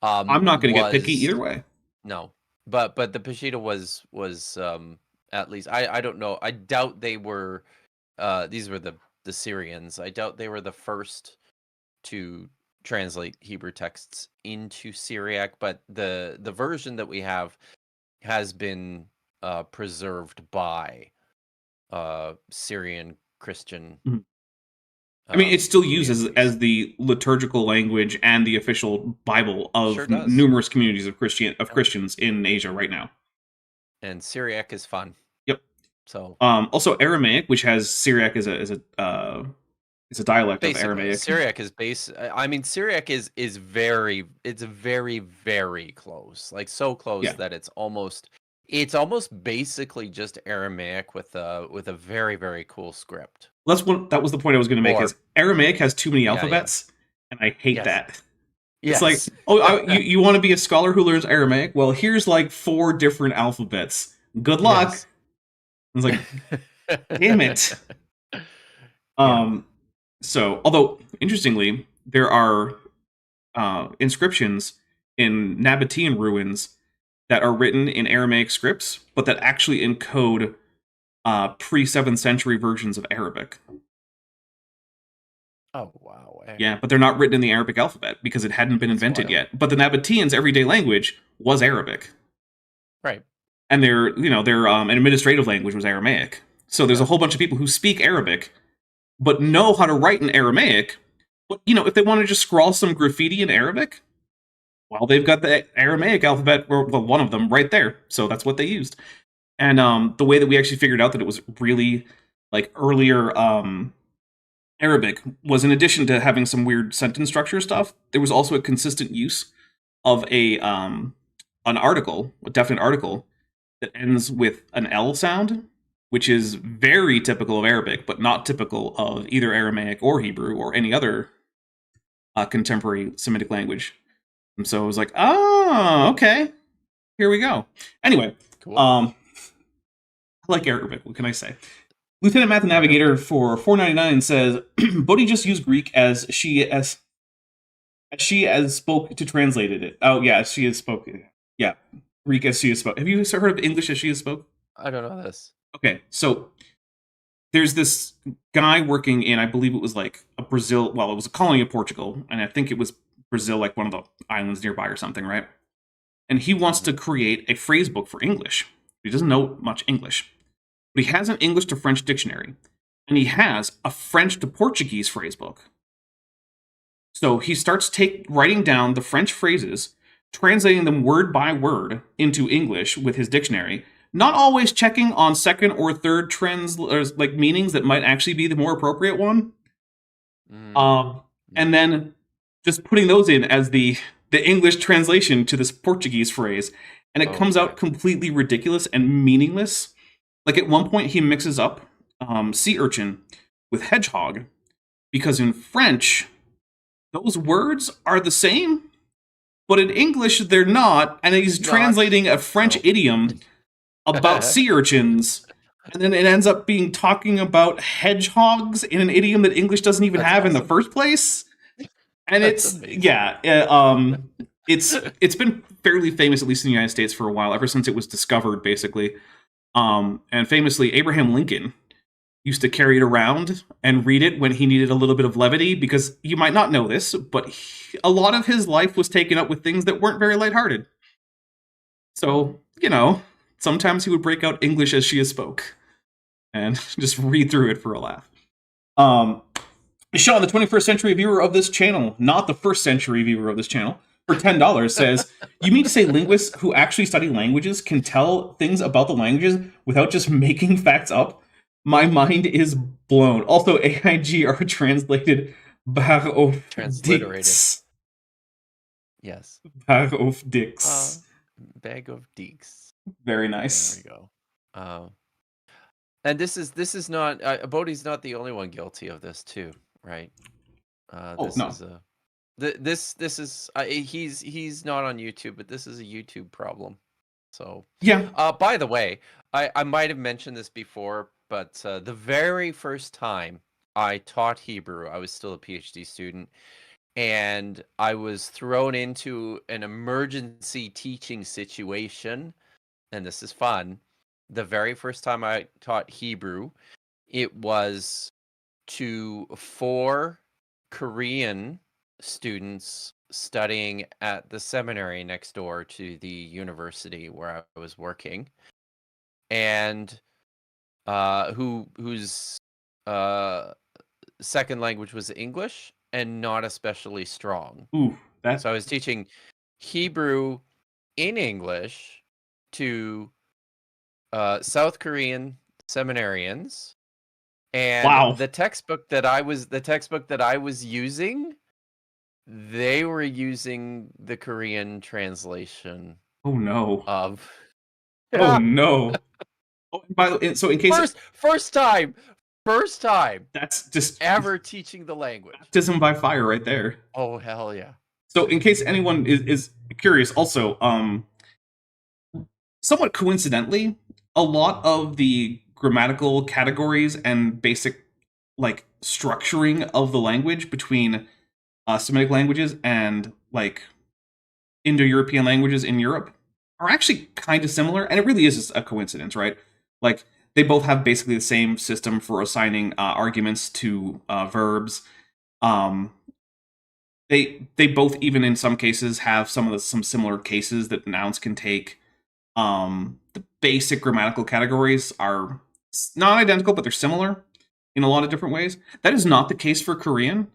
I'm not going to get picky either way. No, but the Peshitta was at least I don't know. I doubt they were. These were the the Syrians. I doubt they were the first to translate Hebrew texts into Syriac, but the version that we have has been preserved by Syrian Christian. Mhm. I mean, it's still used communities. as the liturgical language and the official Bible of Sure does. numerous communities of Yeah. Christians in Asia right now. And Syriac is fun. Yep. So Also Aramaic, which has Syriac as a dialect of basically, Aramaic. Syriac is I mean, Syriac is very, it's very, very close. Like so close Yeah. that it's almost basically just Aramaic with a very, very cool script. That was the point I was going to make. Or- Is Aramaic has too many Yeah, alphabets, and I hate Yes. that. Yes. It's like, you want to be a scholar who learns Aramaic? Well, here's like 4 different alphabets. Good luck. Yes. It's like, damn it. So, although interestingly, there are inscriptions in Nabatean ruins that are written in Aramaic scripts, but that actually encode pre-7th century versions of Arabic. Oh wow. Yeah, but they're not written in the Arabic alphabet because it hadn't been invented wild. yet. But the Nabateans' everyday language was Arabic, Right. and their administrative language was Aramaic. So there's a whole bunch of people who speak Arabic, but know how to write in Aramaic. But if they want to just scrawl some graffiti in Arabic, well, they've got the Aramaic alphabet, well, one of them right there. So that's what they used. And the way that we actually figured out that it was really like earlier Arabic was, in addition to having some weird sentence structure stuff, there was also a consistent use of an article, a definite article that ends with an L sound, which is very typical of Arabic, but not typical of either Aramaic or Hebrew or any other contemporary Semitic language. And so it was like, oh, okay, here we go. Anyway, Cool. I like Arabic. What can I say? Lieutenant Math Navigator for $4.99 says, Bodhi just used Greek as she has spoke to translated it. Oh, yeah, she has spoken. Yeah, Greek as she has spoke. Have you heard of English as she has spoke? I don't know this. Okay, so there's this guy working in, I believe it was like a Brazil, well, it was a colony of Portugal, and I think it was Brazil, like one of the islands nearby or something, right? And he wants to create a phrase book for English. He doesn't know much English. But he has an English to French dictionary, and he has a French to Portuguese phrase book. So he starts writing down the French phrases, translating them word by word into English with his dictionary, not always checking on second or third like meanings that might actually be the more appropriate one. And then just putting those in as the English translation to this Portuguese phrase, and it comes out completely ridiculous and meaningless. Like at one point, he mixes up sea urchin with hedgehog, because in French, those words are the same, but in English, they're not. And he's translating a French idiom about sea urchins, and then it ends up being talking about hedgehogs in an idiom that English doesn't even have in the first place. And it's been fairly famous, at least in the United States, for a while, ever since it was discovered, basically. And famously, Abraham Lincoln used to carry it around and read it when he needed a little bit of levity, because you might not know this, but a lot of his life was taken up with things that weren't very lighthearted. So, sometimes he would break out English as she has spoke and just read through it for a laugh. Sean, the 21st century viewer of this channel, not the first century viewer of this channel, for $10 says, you mean to say linguists who actually study languages can tell things about the languages without just making facts up? My mind is blown. Also, AIG are translated bag of dicks. Yes. Bag of dicks. Bag of deeks. Very nice. There we go. And this is not Bodhi's not the only one guilty of this too, right? This is he's not on YouTube, but this is a YouTube problem. So yeah. By the way, I might have mentioned this before, but the very first time I taught Hebrew, I was still a PhD student, and I was thrown into an emergency teaching situation, and this is fun. The very first time I taught Hebrew, it was to 4 Korean students studying at the seminary next door to the university where I was working, and whose second language was English and not especially strong. Ooh, that. So I was teaching Hebrew in English to South Korean seminarians, and Wow. the textbook that I was using, they were using the Korean translation Oh no. of. Oh no. Oh, and by the way, so in case First time that's just ever teaching the language. baptism by fire right there. Oh hell yeah! So in case anyone is curious, also, somewhat coincidentally, a lot of the grammatical categories and basic like structuring of the language between Semitic languages and like Indo-European languages in Europe are actually kind of similar, and it really is just a coincidence, right? Like they both have basically the same system for assigning arguments to verbs. They both, even in some cases, have some similar cases that nouns can take. The basic grammatical categories are not identical, but they're similar in a lot of different ways. That is not the case for Korean.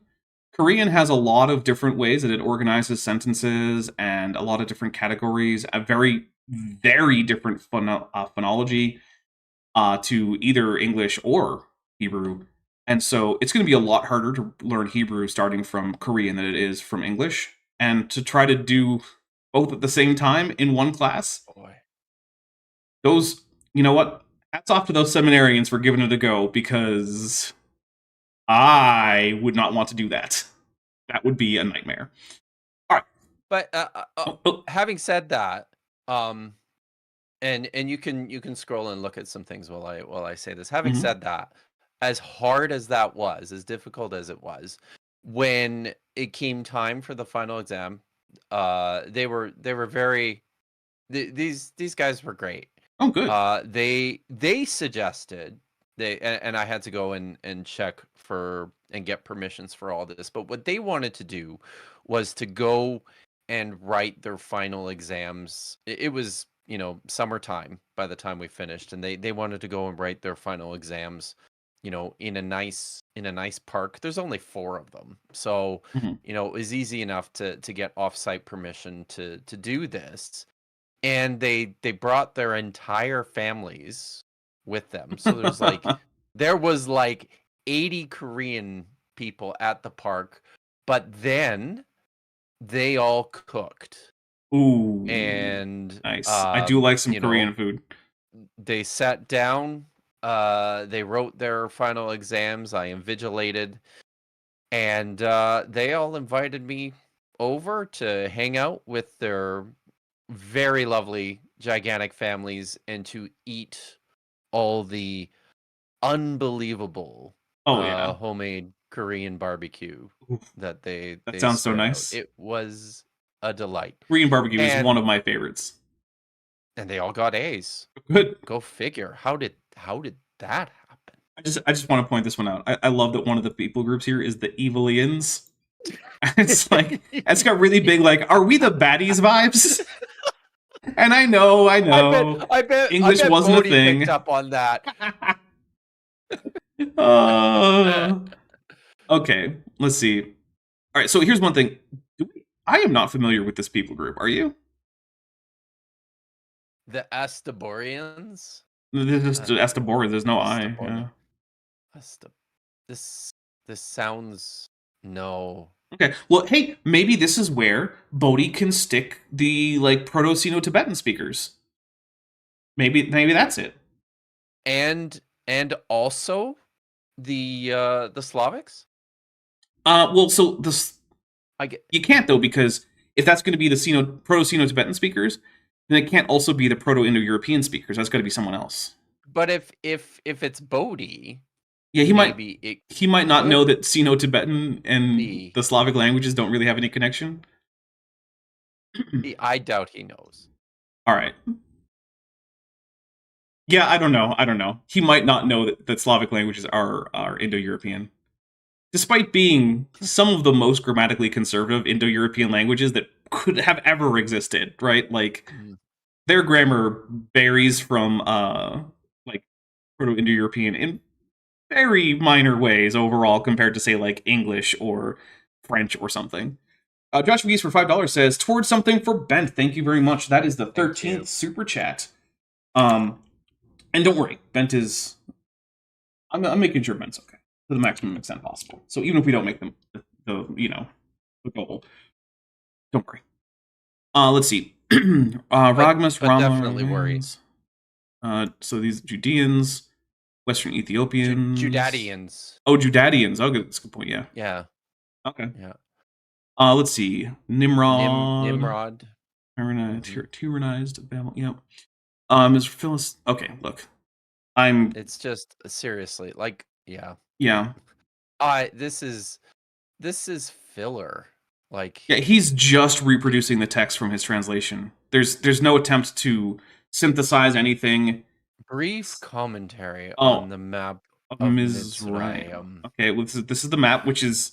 Korean has a lot of different ways that it organizes sentences and a lot of different categories, a very, very different phonology to either English or Hebrew. And so it's going to be a lot harder to learn Hebrew starting from Korean than it is from English. And to try to do both at the same time in one class, Boy. those, you know what? Hats off to those seminarians for giving it a go, because I would not want to do that. That would be a nightmare. All right. But having said that, and you can scroll and look at some things while I say this. Having said that, as hard as that was, as difficult as it was, when it came time for the final exam, they were very. These guys were great. Oh, good. They suggested and I had to go and check for and get permissions for all this. But what they wanted to do was to go and write their final exams. It was, summertime by the time we finished, and they wanted to go and write their final exams, in a nice park. There's only 4 of them, so it was easy enough to get offsite permission to do this. And they brought their entire families with them. So there was like 80 Korean people at the park, but then they all cooked. Ooh, and nice. I do like some Korean food. They sat down, they wrote their final exams, I invigilated, and they all invited me over to hang out with their very lovely gigantic families and to eat all the unbelievable homemade Korean barbecue that they sounds so spit nice. out. It was a delight. Korean barbecue is one of my favorites. And they all got A's. Good. Go figure. How did that happen? I just want to point this one out. I love that one of the people groups here is the Evilians. It's like, it's got really big, like, are we the baddies vibes? And I know. I bet English wasn't Bodhi a thing. Picked up on that. Okay, let's see. All right, so here's one thing. I am not familiar with this people group. Are you? The Astaborians? This is Astabora. There's no I. Yeah. This sounds no. Okay. Well, hey, maybe this is where Bodhi can stick the like Proto-Sino-Tibetan speakers. Maybe that's it. And also the Slavics? Well, so you can't though, because if that's going to be the Proto-Sino-Tibetan speakers, then it can't also be the Proto-Indo-European speakers. That's got to be someone else. But if it's Bodhi, yeah, he might not know that Sino-Tibetan and the Slavic languages don't really have any connection. I doubt he knows. All right. Yeah, I don't know. He might not know that Slavic languages are Indo-European. despite being some of the most grammatically conservative Indo-European languages that could have ever existed, right? Like, their grammar varies from like Proto-Indo-European in very minor ways overall compared to, say, like English or French or something. Josh Geese for $5 says, "Towards something for Bent." Thank you very much. That is the 13th super chat. And don't worry, Bent is. I'm making sure Bent's okay to the maximum extent possible. So even if we don't make them the goal, don't worry. Let's see. Ragmas, but Rama, definitely worry. So these Judeans, Western Ethiopians, Judadians. Oh, Judadians. Oh, that's a good point. Yeah. Yeah. Okay. Yeah. Let's see. Nimrod. Nimrod. Tyrannized. Yep. Is Phyllis? Okay, look. It's just seriously like, yeah. Yeah. This is filler. Like, yeah, he's just reproducing the text from his translation. There's no attempt to synthesize anything. Brief commentary on the map of Mizraim. Okay, well, this is the map, which is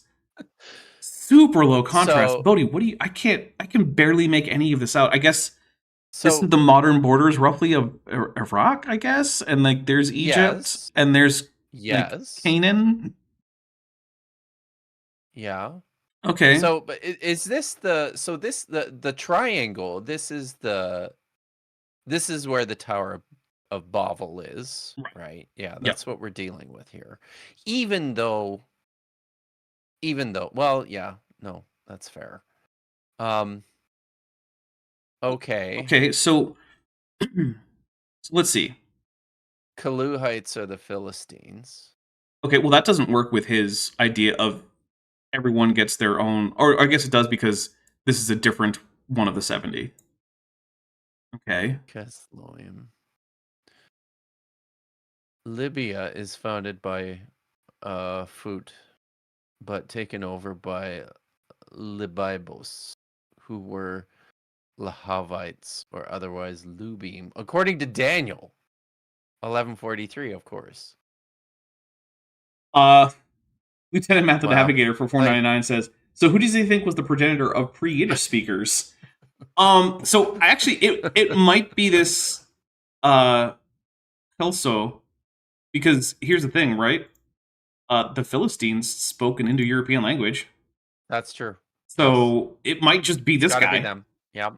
super low contrast. So, Bodhi, what do you? I can barely make any of this out. I guess this is the modern borders, roughly, of Iraq. I guess, and like there's Egypt, and there's like, Canaan. Yeah. Okay. So, but is this the triangle? This is where the Tower of Babel is, right? Yeah, that's what we're dealing with here. Even though, well, yeah, no, that's fair. Okay, so let's see. Kaluhites are the Philistines. Okay, well, that doesn't work with his idea of everyone gets their own, or I guess it does because this is a different one of the 70. Okay. Kesloim. Libya is founded by Phut, but taken over by Libybos, who were Lahavites, or otherwise Lubim, according to Daniel 1143, of course. Lieutenant Matt the Navigator for $4.99 says, "So who does he think was the progenitor of pre-Yiddish speakers?" So actually, it might be this Kelso, because here's the thing, right? The Philistines spoke an Indo-European language. That's true. So it might just be this guy. Be them. Yeah.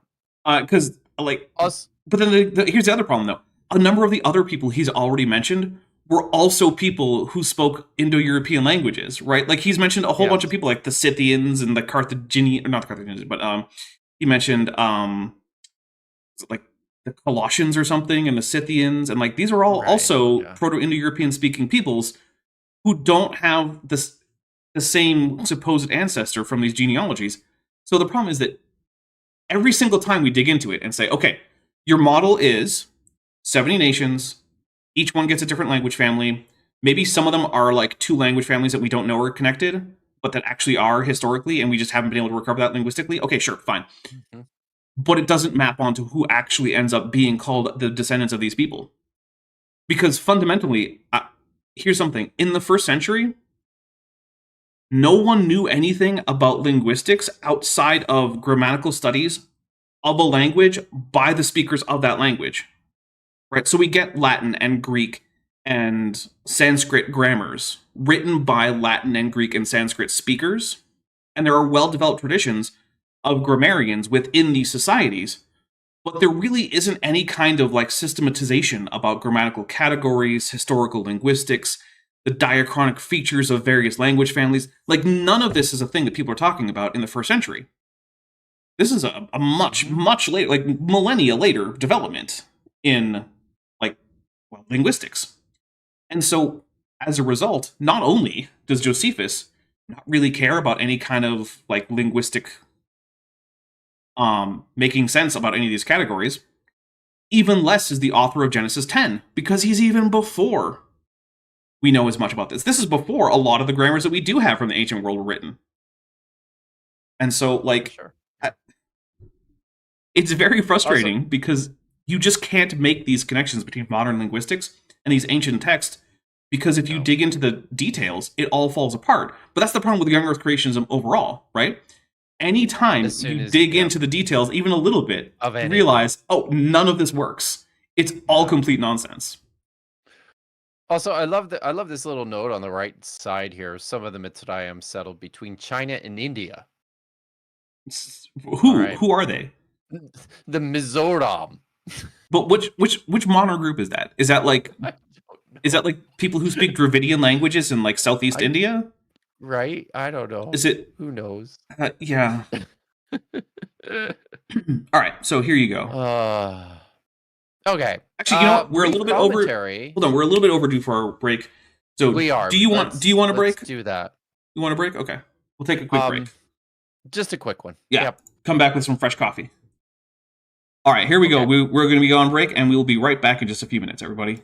Because like us. But then here's the other problem, though. A number of the other people he's already mentioned were also people who spoke Indo-European languages, right? Like he's mentioned a whole bunch of people, like the Scythians and the Carthaginians, not the Carthaginians, but he mentioned like the Colossians or something, and the Scythians, and like these are all also Proto-Indo-European speaking peoples who don't have the same supposed ancestor from these genealogies. So the problem is that every single time we dig into it and say, okay, your model is 70 nations, each one gets a different language family. Maybe some of them are like two language families that we don't know are connected, but that actually are historically, and we just haven't been able to recover that linguistically. Okay, sure, fine. Mm-hmm. But it doesn't map onto who actually ends up being called the descendants of these people. Because fundamentally, here's something. In the first century, no one knew anything about linguistics outside of grammatical studies of a language by the speakers of that language. Right? So we get Latin and Greek and Sanskrit grammars written by Latin and Greek and Sanskrit speakers. And there are well-developed traditions of grammarians within these societies. But there really isn't any kind of like systematization about grammatical categories, historical linguistics, the diachronic features of various language families. Like none of this is a thing that people are talking about in the first century. This is a much, much later, like millennia later development in linguistics. And so as a result, not only does Josephus not really care about any kind of like linguistic making sense about any of these categories, even less is the author of Genesis 10, because he's even before we know as much about this. This is before a lot of the grammars that we do have from the ancient world were written. And so, like, it's very frustrating because you just can't make these connections between modern linguistics and these ancient texts, because if you No. dig into the details, it all falls apart. But that's the problem with young Earth creationism overall, right? Anytime As soon you as- dig yeah. into the details, even a little bit, Of you anything. realize, oh, none of this works. It's all Yeah. complete nonsense. Also, I love this little note on the right side here. Some of the Mitzrayim settled between China and India. Who? All right. Who are they? The Mizoram. But which monarch group is that? Is that like I don't know. is that like people who speak Dravidian languages in like Southeast India? Right? I don't know. Is it? Who knows? Yeah. All right. So here you go. Okay. Actually, you know what? We're a little bit over. Hold on. We're a little bit overdue for our break. So We are. Do you want a break? Let's do that. You want a break? Okay. We'll take a quick break. Just a quick one. Yeah. Yep. Come back with some fresh coffee. All right. Here we go. Okay. We're going to be on break, and we will be right back in just a few minutes, everybody.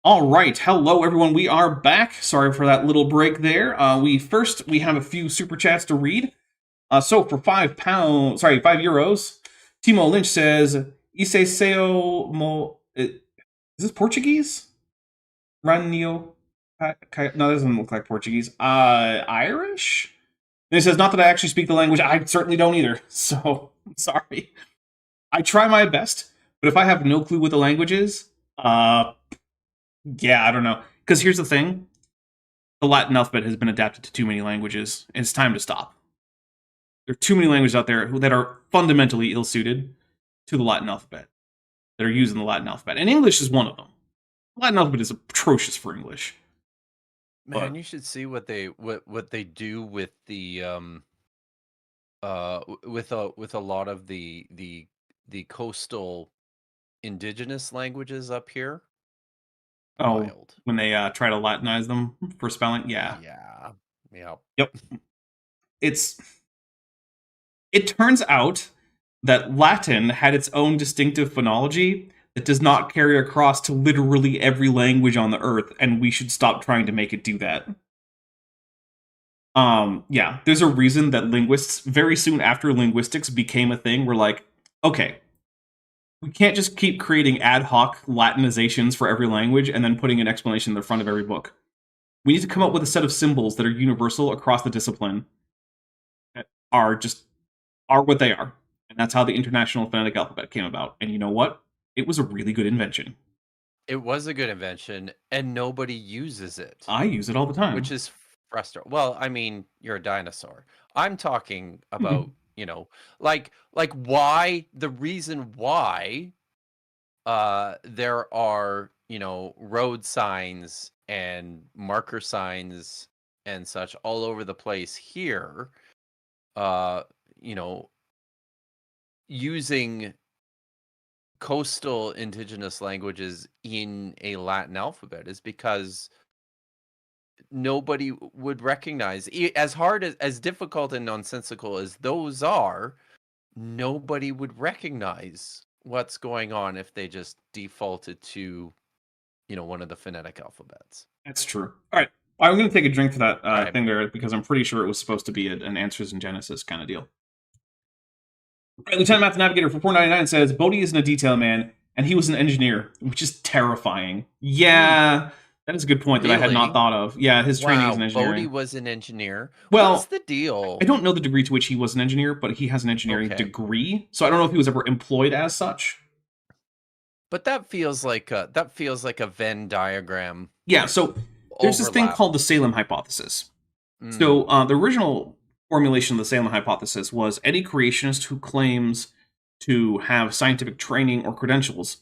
All right, hello everyone. We are back. Sorry for that little break there. We have a few super chats to read. So for €5, Timo Lynch says, "Ise seo mo." Is this Portuguese? Ranio. No, that doesn't look like Portuguese. Irish. And he says, "Not that I actually speak the language. I certainly don't either. So I'm sorry. I try my best, but if I have no clue what the language is, yeah, I don't know. Because here's the thing. The Latin alphabet has been adapted to too many languages, and it's time to stop. There are too many languages out there that are fundamentally ill-suited to the Latin alphabet, that are using the Latin alphabet. And English is one of them. Latin alphabet is atrocious for English. Man, But you should see what they do with the with a lot of the coastal indigenous languages up here. oh, Wild. when they try to Latinize them for spelling, yeah. Yeah. Yeah. Yep. It turns out that Latin had its own distinctive phonology that does not carry across to literally every language on the earth, and we should stop trying to make it do that. Yeah, there's a reason that linguists, very soon after linguistics became a thing, were like, okay, we can't just keep creating ad hoc Latinizations for every language and then putting an explanation in the front of every book. We need to come up with a set of symbols that are universal across the discipline, that are what they are. And that's how the International Phonetic Alphabet came about. And you know what? It was a really good invention. It was a good invention, and nobody uses it, I use it all the time. which is frustrating. Well, I mean, you're a dinosaur. I'm talking about, like why the reason why there are, road signs and marker signs and such all over the place here, uh, you know, using coastal indigenous languages in a Latin alphabet is because nobody would recognize, as hard as difficult and nonsensical as those are, nobody would recognize what's going on if they just defaulted to, one of the phonetic alphabets. That's true. All right. I'm going to take a drink for that Right. thing there because I'm pretty sure it was supposed to be an Answers in Genesis kind of deal. All right, Lieutenant Math Navigator for 499 says Bodhi isn't a detail man, and he was an engineer, which is terrifying. Yeah, that is a good point that I had not Really? thought of. Yeah, his training is in engineering. Bodhi was an engineer. Well, what's the deal? I don't know the degree to which he was an engineer, but he has an engineering degree, so I don't know if he was ever employed as such. But that feels like a Venn diagram. Yeah, so there's this thing overlap. called the Salem hypothesis. So the original formulation of the Salem hypothesis was any creationist who claims to have scientific training or credentials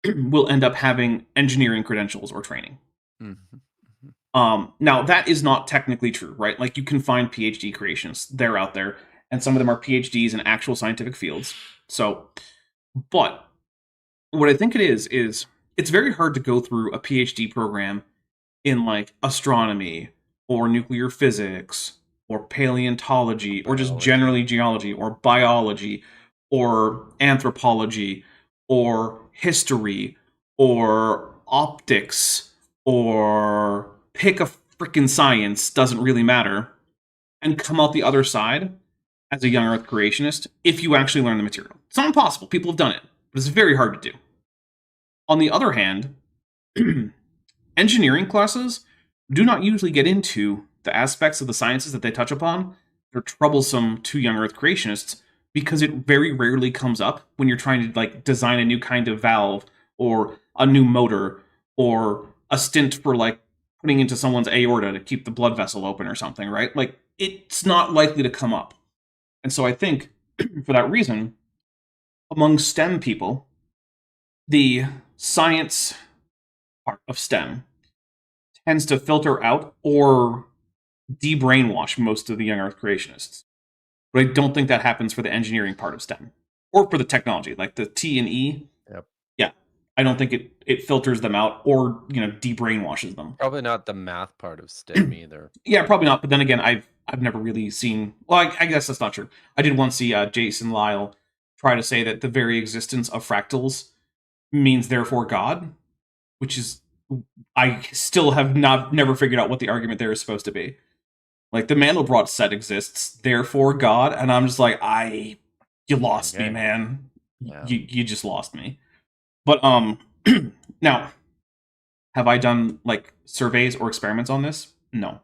will end up having engineering credentials or training. Now, that is not technically true, right? Like, you can find PhD creationists. They're out there, and some of them are PhDs in actual scientific fields. So, but what I think it is it's very hard to go through a PhD program in, like, astronomy or nuclear physics or paleontology or just generally geology or biology or anthropology or history or optics or pick a freaking science, doesn't really matter, and come out the other side as a young earth creationist if you actually learn the material. It's not impossible. People have done it, but it's very hard to do. On the other hand, engineering classes do not usually get into the aspects of the sciences that they touch upon. They're troublesome to young earth creationists because it very rarely comes up when you're trying to, like, design a new kind of valve or a new motor or a stint for, like, putting into someone's aorta to keep the blood vessel open or something, right? Like, it's not likely to come up. And so I think, for that reason, among STEM people, the science part of STEM tends to filter out or de-brainwash most of the young earth creationists. But I don't think that happens for the engineering part of STEM. Or for the technology, like the T and E. Yep. Yeah. I don't think it filters them out or, de-brainwashes them. Probably not the math part of STEM either. Yeah, probably not. But then again, I've never really seen... Well, I guess that's not true. I did once see Jason Lyle try to say that the very existence of fractals means therefore God, which is... I still have never figured out what the argument there is supposed to be. Like, the Mandelbrot set exists, therefore God, and I'm just like, you lost me, man. Yeah. You just lost me. But, now, have I done, like, surveys or experiments on this? No.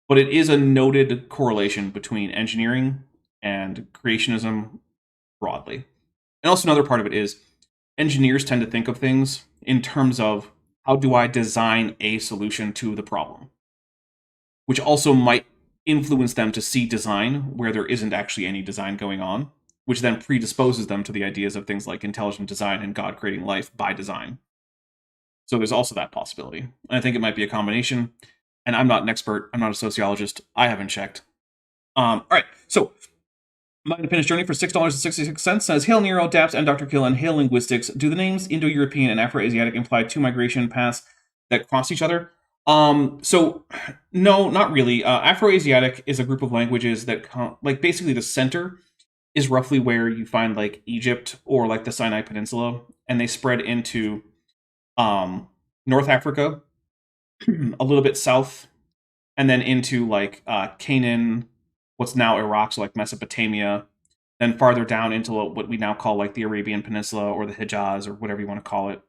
But it is a noted correlation between engineering and creationism broadly. And also another part of it is engineers tend to think of things in terms of how do I design a solution to the problem, which also might influence them to see design where there isn't actually any design going on, which then predisposes them to the ideas of things like intelligent design and God creating life by design. So there's also that possibility. And I think it might be a combination. And I'm not an expert. I'm not a sociologist. I haven't checked. All right. So my independence journey for $6.66 says, Hail Nero, Daps, and Dr. Kill, and Hail Linguistics. Do the names Indo-European and Afro-Asiatic imply two migration paths that cross each other? So no, not really. Afro-Asiatic is a group of languages that like basically the center is roughly where you find like Egypt or like the Sinai Peninsula, and they spread into North Africa, a little bit south, and then into like Canaan, what's now Iraq, so like Mesopotamia, then farther down into what we now call like the Arabian Peninsula or the Hijaz or whatever you want to call it.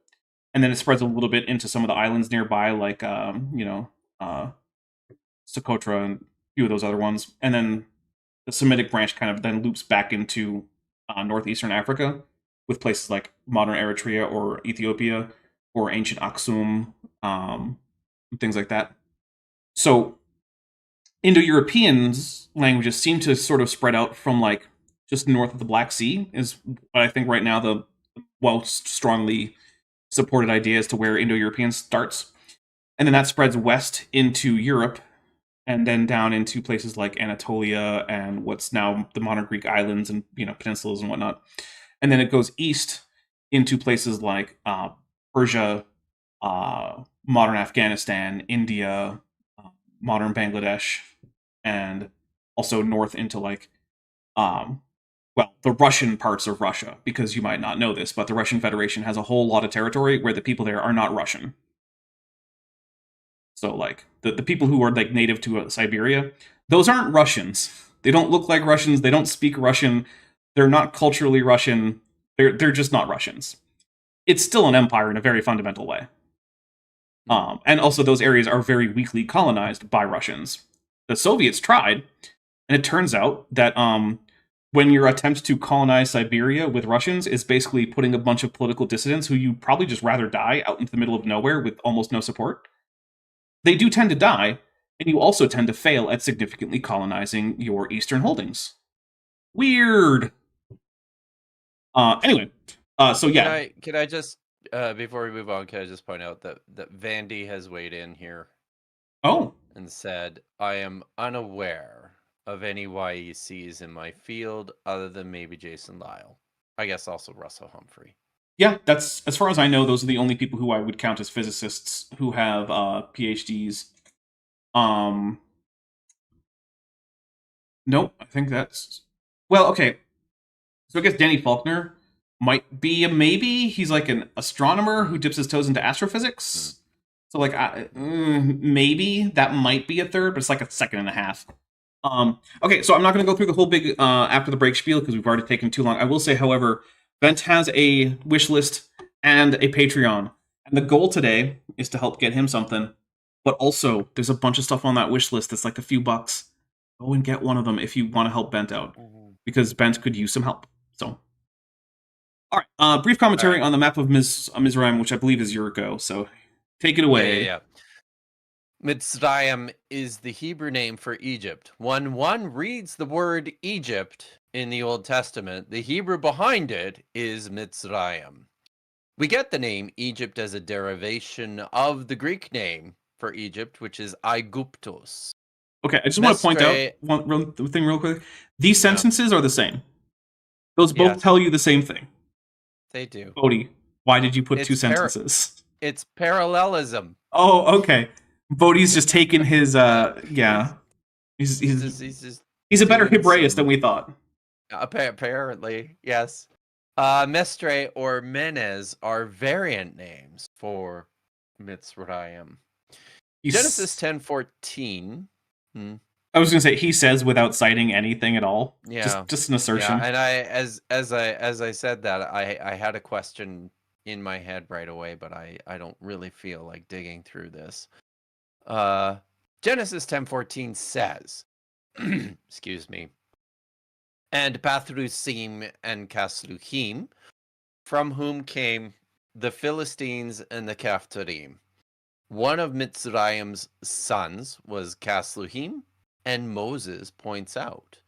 And then it spreads a little bit into some of the islands nearby, like Socotra and a few of those other ones. And then the Semitic branch kind of then loops back into northeastern Africa with places like modern Eritrea or Ethiopia or ancient Aksum, things like that. So Indo-Europeans languages seem to sort of spread out from like just north of the Black Sea is what I think right now the most strongly supported idea as to where Indo-European starts. And then that spreads west into Europe and then down into places like Anatolia and what's now the modern Greek islands and peninsulas and whatnot. And then it goes east into places like Persia, modern Afghanistan, India, modern Bangladesh, and also north into like the Russian parts of Russia, because you might not know this, but the Russian Federation has a whole lot of territory where the people there are not Russian. So like the people who are like native to Siberia, those aren't Russians. They don't look like Russians. They don't speak Russian. They're not culturally Russian. They're just not Russians. It's still an empire in a very fundamental way. And also those areas are very weakly colonized by Russians. The Soviets tried, and it turns out that when your attempt to colonize Siberia with Russians is basically putting a bunch of political dissidents who you probably just rather die out into the middle of nowhere with almost no support, they do tend to die, and you also tend to fail at significantly colonizing your eastern holdings. Weird. Anyway, so yeah. Can I just before we move on, can I just point out that Vandy has weighed in here? Oh. And said, I am unaware of any YECs in my field other than maybe Jason Lyle. I guess also Russell Humphrey. Yeah, that's, as far as I know, those are the only people who I would count as physicists who have PhDs. Nope, I think that's... Well, okay. So I guess Danny Faulkner might be a maybe. He's like an astronomer who dips his toes into astrophysics. So like maybe that might be a third, but it's like a second and a half. Okay, so I'm not going to go through the whole big after the break spiel because we've already taken too long. I will say, however, Bent has a wish list and a Patreon, and the goal today is to help get him something. But also, there's a bunch of stuff on that wish list that's like a few bucks. Go and get one of them if you want to help Bent out, because Bent could use some help. So, all right, brief commentary on the map of Mizraim, which I believe is your go. So, take it away. Yeah. Mitzrayim is the Hebrew name for Egypt. When one reads the word Egypt in the Old Testament, the Hebrew behind it is Mitzrayim. We get the name Egypt as a derivation of the Greek name for Egypt, which is Aiguptos. Okay, I just want to point out one thing real quick. These sentences are the same. Those both tell you the same thing. They do. Bodhi, why did you put two sentences? It's parallelism. Oh, okay. Bodhi's just taken his He's a better Hebraist than we thought. Apparently, yes. Mestre or Menez are variant names for Mitzrayim. Genesis 10:14. I was going to say, he says without citing anything at all. Yeah, just an assertion. Yeah, and as I said that, I had a question in my head right away, but I don't really feel like digging through this. Genesis 10:14 says, excuse me, and Pathrusim and Kasluhim, from whom came the Philistines and the Caphtorim. One of Mitzrayim's sons was Kasluhim, and Moses points out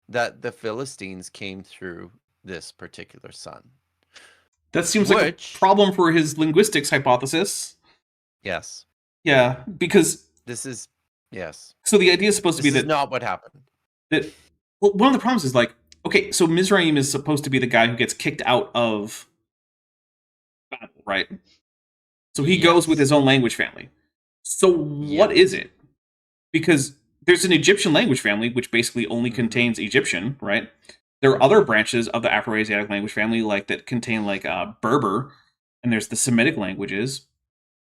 that the Philistines came through this particular son. That seems like a problem for his linguistics hypothesis. Yes. Yeah, because This is yes. so the idea is supposed to This be is that not what happened. well, one of the problems is like, okay, so Mizraim is supposed to be the guy who gets kicked out of battle, right? So he goes with Yes. his own language family. So what is Yes. it? Because there's an Egyptian language family, which basically only Mhm. contains Egyptian, right? There are other branches of the Afro-Asiatic language family, like that contain like Berber, and there's the Semitic languages.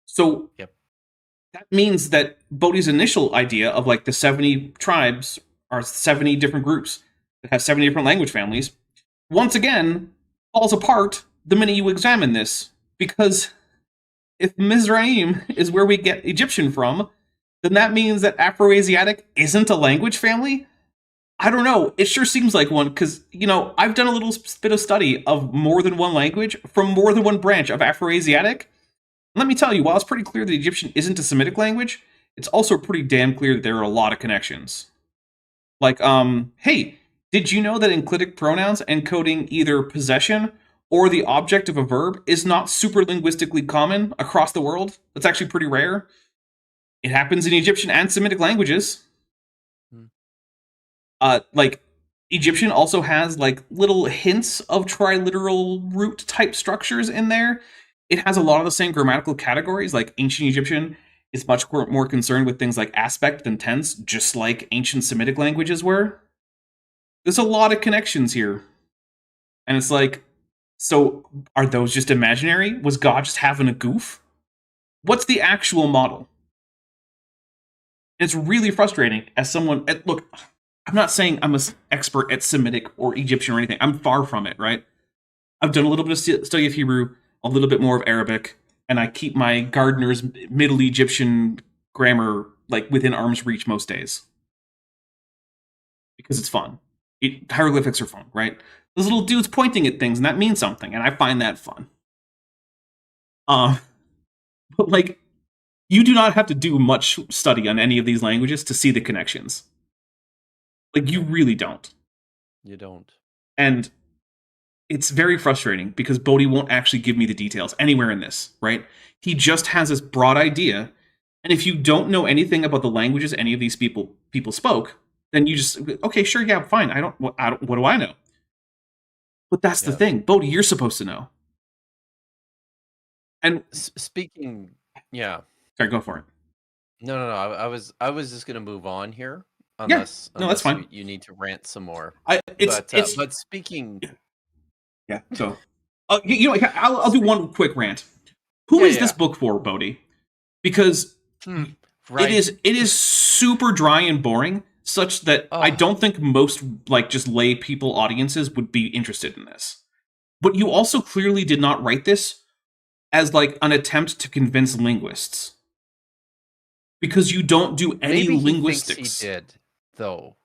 So Yep. that means that Bodhi's initial idea of like the 70 tribes are 70 different groups that have 70 different language families, once again, falls apart the minute you examine this. Because if Mizraim is where we get Egyptian from, then that means that Afro-Asiatic isn't a language family? I don't know. It sure seems like one, because, I've done a little bit of study of more than one language from more than one branch of Afro-Asiatic. Let me tell you, while it's pretty clear that Egyptian isn't a Semitic language, it's also pretty damn clear that there are a lot of connections. Like, hey, did you know that enclitic pronouns encoding either possession or the object of a verb is not super linguistically common across the world? That's actually pretty rare. It happens in Egyptian and Semitic languages. Hmm. Like, Egyptian also has like little hints of triliteral root type structures in there. It has a lot of the same grammatical categories. Like ancient Egyptian is much more concerned with things like aspect than tense, just like ancient Semitic languages were. There's a lot of connections here. And it's like, so are those just imaginary? Was God just having a goof? What's the actual model? It's really frustrating as someone. Look, I'm not saying I'm an expert at Semitic or Egyptian or anything. I'm far from it, right? I've done a little bit of study of Hebrew, a little bit more of Arabic, and I keep my Gardner's Middle Egyptian grammar like within arm's reach most days because it's fun. Hieroglyphics are fun, right? Those little dudes pointing at things, and that means something, and I find that fun. But like, you do not have to do much study on any of these languages to see the connections. Like, you really don't. You don't. And it's very frustrating because Bodhi won't actually give me the details anywhere in this, right? He just has this broad idea, and if you don't know anything about the languages any of these people spoke, then you just okay, sure, yeah, fine. I don't. What do I know? But that's the Yes. thing, Bodhi. You're supposed to know. And Speaking, yeah. sorry, go for it. No. I was just gonna move on here, Yeah, no, that's fine. you need to rant some more. It's But speaking, yeah. So, I'll do one quick rant. Who is this book for, Bodhi? Because right. it is super dry and boring, such that I don't think most like just lay people audiences would be interested in this. But you also clearly did not write this as like an attempt to convince linguists, because you don't do any Maybe linguistics. He thinks he did, though.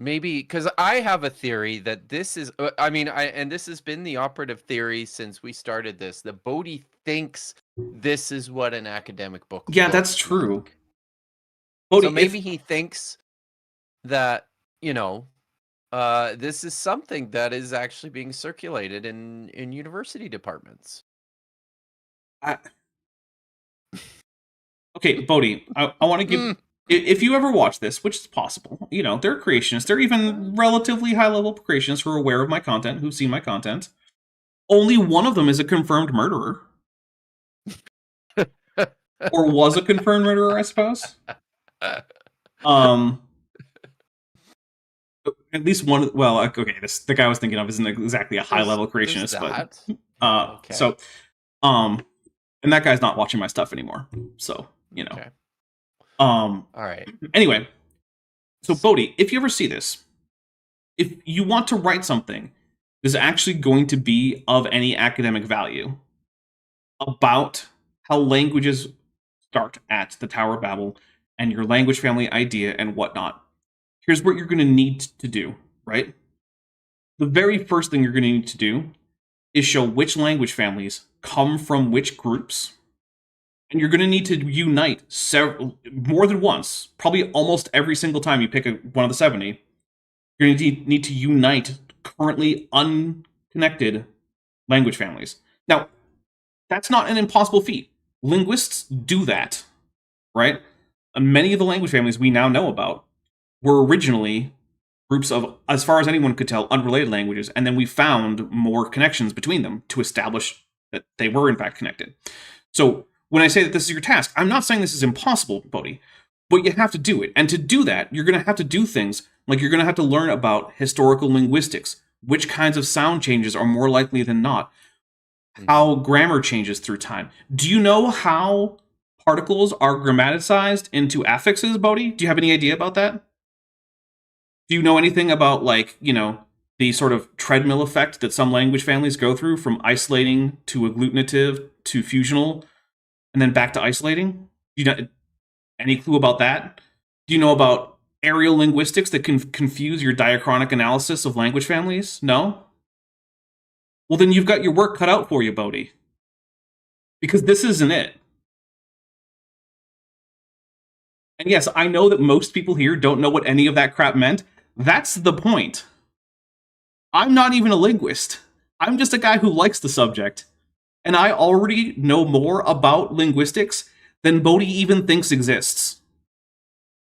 Maybe because I have a theory that this is. And this has been the operative theory since we started this. That Bodhi thinks this is what an academic book. Yeah, that's true. Like. Bodhi, So maybe he thinks that this is something that is actually being circulated in university departments. Okay, Bodhi, I want to give. If you ever watch this, which is possible, they're creationists. They're even relatively high-level creationists who are aware of my content, who've seen my content. Only one of them is a confirmed murderer. Or was a confirmed murderer, I suppose. At least one. Well, okay, the guy I was thinking of isn't exactly a high-level creationist, but okay. So, and that guy's not watching my stuff anymore. So, Okay. All right. Anyway, so Bodhi, if you ever see this, if you want to write something that's actually going to be of any academic value about how languages start at the Tower of Babel and your language family idea and whatnot, here's what you're going to need to do, right? The very first thing you're going to need to do is show which language families come from which groups. And you're going to need to unite more than once, probably almost every single time you pick one of the 70. You're going to need to unite currently unconnected language families. Now, that's not an impossible feat. linguists do that, right? And many of the language families we now know about were originally groups of, as far as anyone could tell, unrelated languages, and then we found more connections between them to establish that they were in fact connected. So when I say that this is your task, I'm not saying this is impossible, Bodhi, but you have to do it. And to do that, you're going to have to do things like you're going to have to learn about historical linguistics, which kinds of sound changes are more likely than not, how grammar changes through time. Do you know how particles are grammaticized into affixes, Bodhi? Do you have any idea about that? Do you know anything about, like, you know, the sort of treadmill effect that some language families go through from isolating to agglutinative to fusional and then back to isolating? Do you know any clue about that? Do you know about areal linguistics that can confuse your diachronic analysis of language families? No? Well, then you've got your work cut out for you, Bodhi. Because this isn't it. And yes, I know that most people here don't know what any of that crap meant. That's the point. I'm not even a linguist. I'm just a guy who likes the subject. And I already know more about linguistics than Bodhi even thinks exists.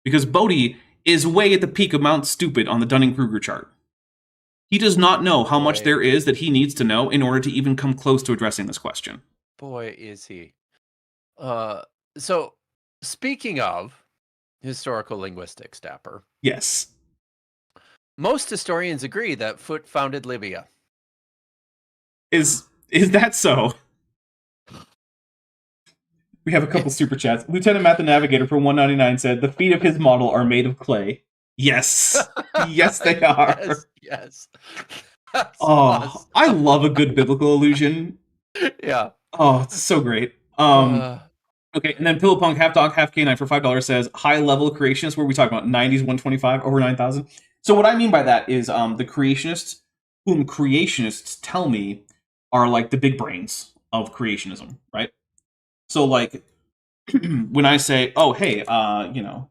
Because Bodhi is way at the peak of Mount Stupid on the Dunning-Kruger chart. He does not know how much there is that he needs to know in order to even come close to addressing this question. Boy, is he. So, speaking of historical linguistics, Dapper. Yes. Most historians agree that Foot founded Libya. Is that so? We have a couple super chats. Lieutenant Matt the Navigator for 199 said, the feet of his model are made of clay. Yes. Yes, they are. Yes. Awesome. I love a good biblical illusion. Yeah. Oh, it's so great. Okay, and then Pillowpunk, half dog, half canine for $5 says, high level creationists, where we talk about 90s, 125, over 9,000. So what I mean by that is the creationists, whom creationists tell me are like the big brains of creationism, right? So like, when I say, oh, hey, you know,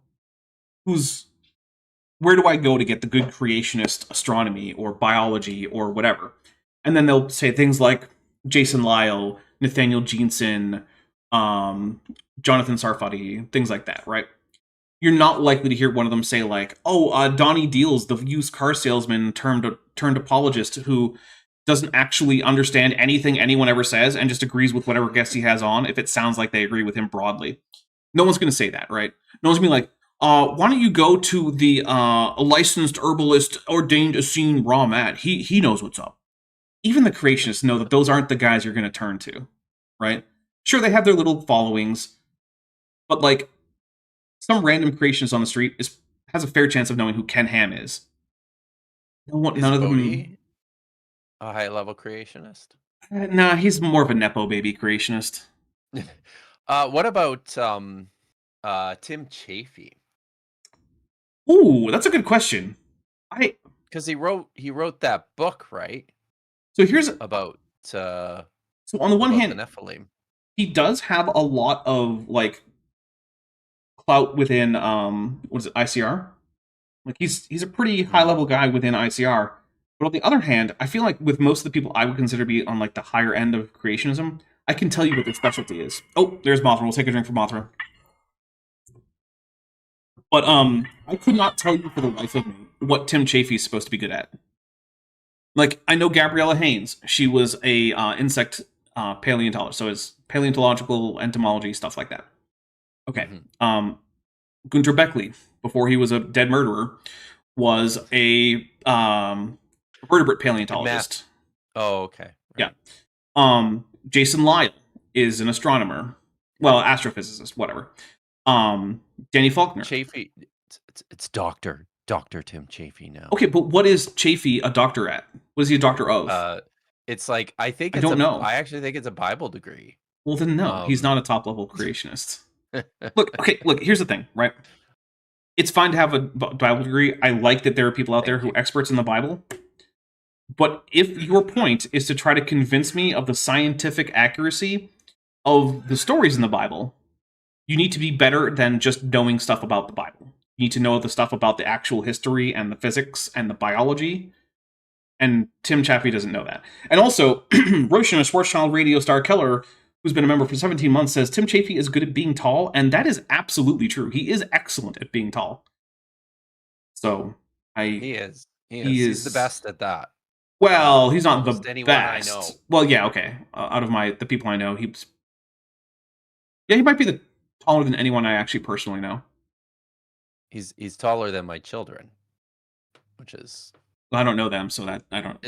where do I go to get the good creationist astronomy or biology or whatever? And then they'll say things like Jason Lyle, Nathaniel Jeanson, Jonathan Sarfati, things like that, right? You're not likely to hear one of them say like, oh, Donnie Deals, the used car salesman turned apologist who doesn't actually understand anything anyone ever says and just agrees with whatever guest he has on if it sounds like they agree with him broadly. No one's going to say that, right? No one's going to be like, why don't you go to the licensed herbalist ordained Essene Raw Mat? He knows what's up. Even the creationists know that those aren't the guys you're going to turn to, right? Sure, they have their little followings, but like some random creationist on the street has a fair chance of knowing who Ken Ham is. None of them. A high-level creationist? Nah, he's more of a nepo baby creationist. What about Tim Chafee? Ooh, that's a good question. Because he wrote that book, right? So here's about. So on the one hand, the Nephilim. He does have a lot of like clout within what is it, ICR? Like he's a pretty high level guy within ICR. But on the other hand, I feel like with most of the people I would consider to be on like the higher end of creationism, I can tell you what their specialty is. Oh, there's Mothra. We'll take a drink for Mothra. But I could not tell you for the life of me what Tim Chafee is supposed to be good at. Like, I know Gabriella Haynes. She was a insect paleontologist, so it's paleontological entomology, stuff like that. Okay. Gunter Beckley, before he was a dead murderer, was a vertebrate paleontologist. Oh, okay. Right. Yeah. Jason Lyle is an astronomer. Well, astrophysicist, whatever. Danny Faulkner. Chafee, it's Dr. Tim Chafee now. Okay, but what is Chafee a doctor at? What is he a doctor of? It's like, I don't know. I actually think it's a Bible degree. Well, then no, he's not a top-level creationist. Look, here's the thing, right? It's fine to have a Bible degree. I like that there are people out there who are experts in the Bible. But if your point is to try to convince me of the scientific accuracy of the stories in the Bible, you need to be better than just knowing stuff about the Bible. You need to know the stuff about the actual history and the physics and the biology. And Tim Chafee doesn't know that. And also, Roshan, a Schwarzschild radio star Keller, who's been a member for 17 months, says Tim Chafee is good at being tall, and that is absolutely true. He is excellent at being tall. So He is. he He's is the best at that. Well, he's not Almost the anyone I best. know. Well, yeah, okay. Out of the people I know, he might be the taller than anyone I actually personally know. He's taller than my children, which is. Well, I don't know them, so that I don't.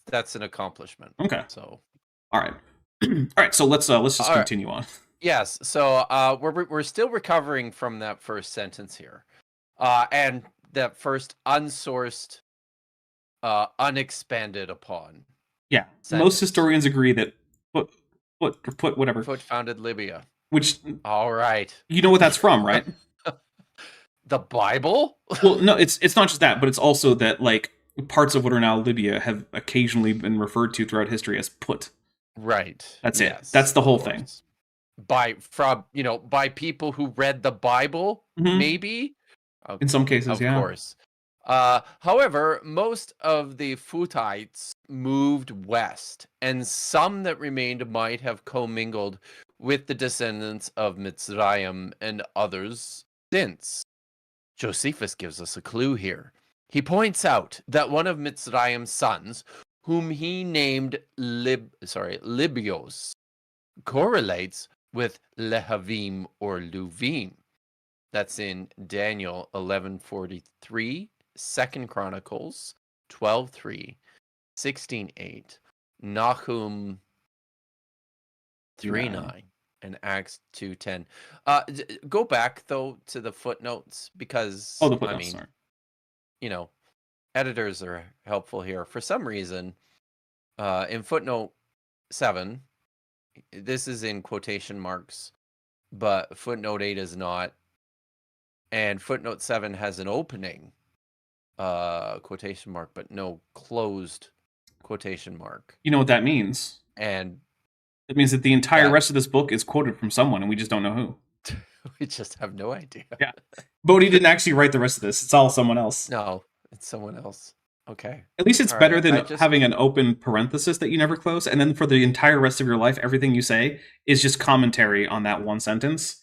That's an accomplishment. Okay. So. All right. All right. So let's just All continue on. Yes. So we're still recovering from that first sentence here, and that first unsourced, unexpanded upon. Yeah. Sentence. Most historians agree that put whatever. Foot founded Libya. Which. All right. You know what that's from, right? The Bible? Well, no, it's not just that, but it's also that like parts of what are now Libya have occasionally been referred to throughout history as put. Right. That's it. That's the whole thing. By people who read the Bible, maybe. In some cases, of course. However, most of the Futites moved west, and some that remained might have commingled with the descendants of Mitzrayim and others since. Josephus gives us a clue here. He points out that one of Mitzrayim's sons, whom he named Libios, correlates with Lehavim or Luvim. That's in Daniel 11:43, 2 Chronicles 12:3, 16:8, Nahum 3:9, and Acts 2:10. Go back though to the footnotes because the footnotes, sorry. Editors are helpful here. For some reason, in footnote 7, this is in quotation marks, but footnote 8 is not. And footnote 7 has an opening quotation mark, but no closed quotation mark. You know what that means? And it means that the entire rest of this book is quoted from someone, and we just don't know who. We just have no idea. Yeah. Bodhi didn't actually write the rest of this. It's all someone else. No, it's someone else. Okay. At least it's better than having an open parenthesis that you never close, and then for the entire rest of your life, everything you say is just commentary on that one sentence.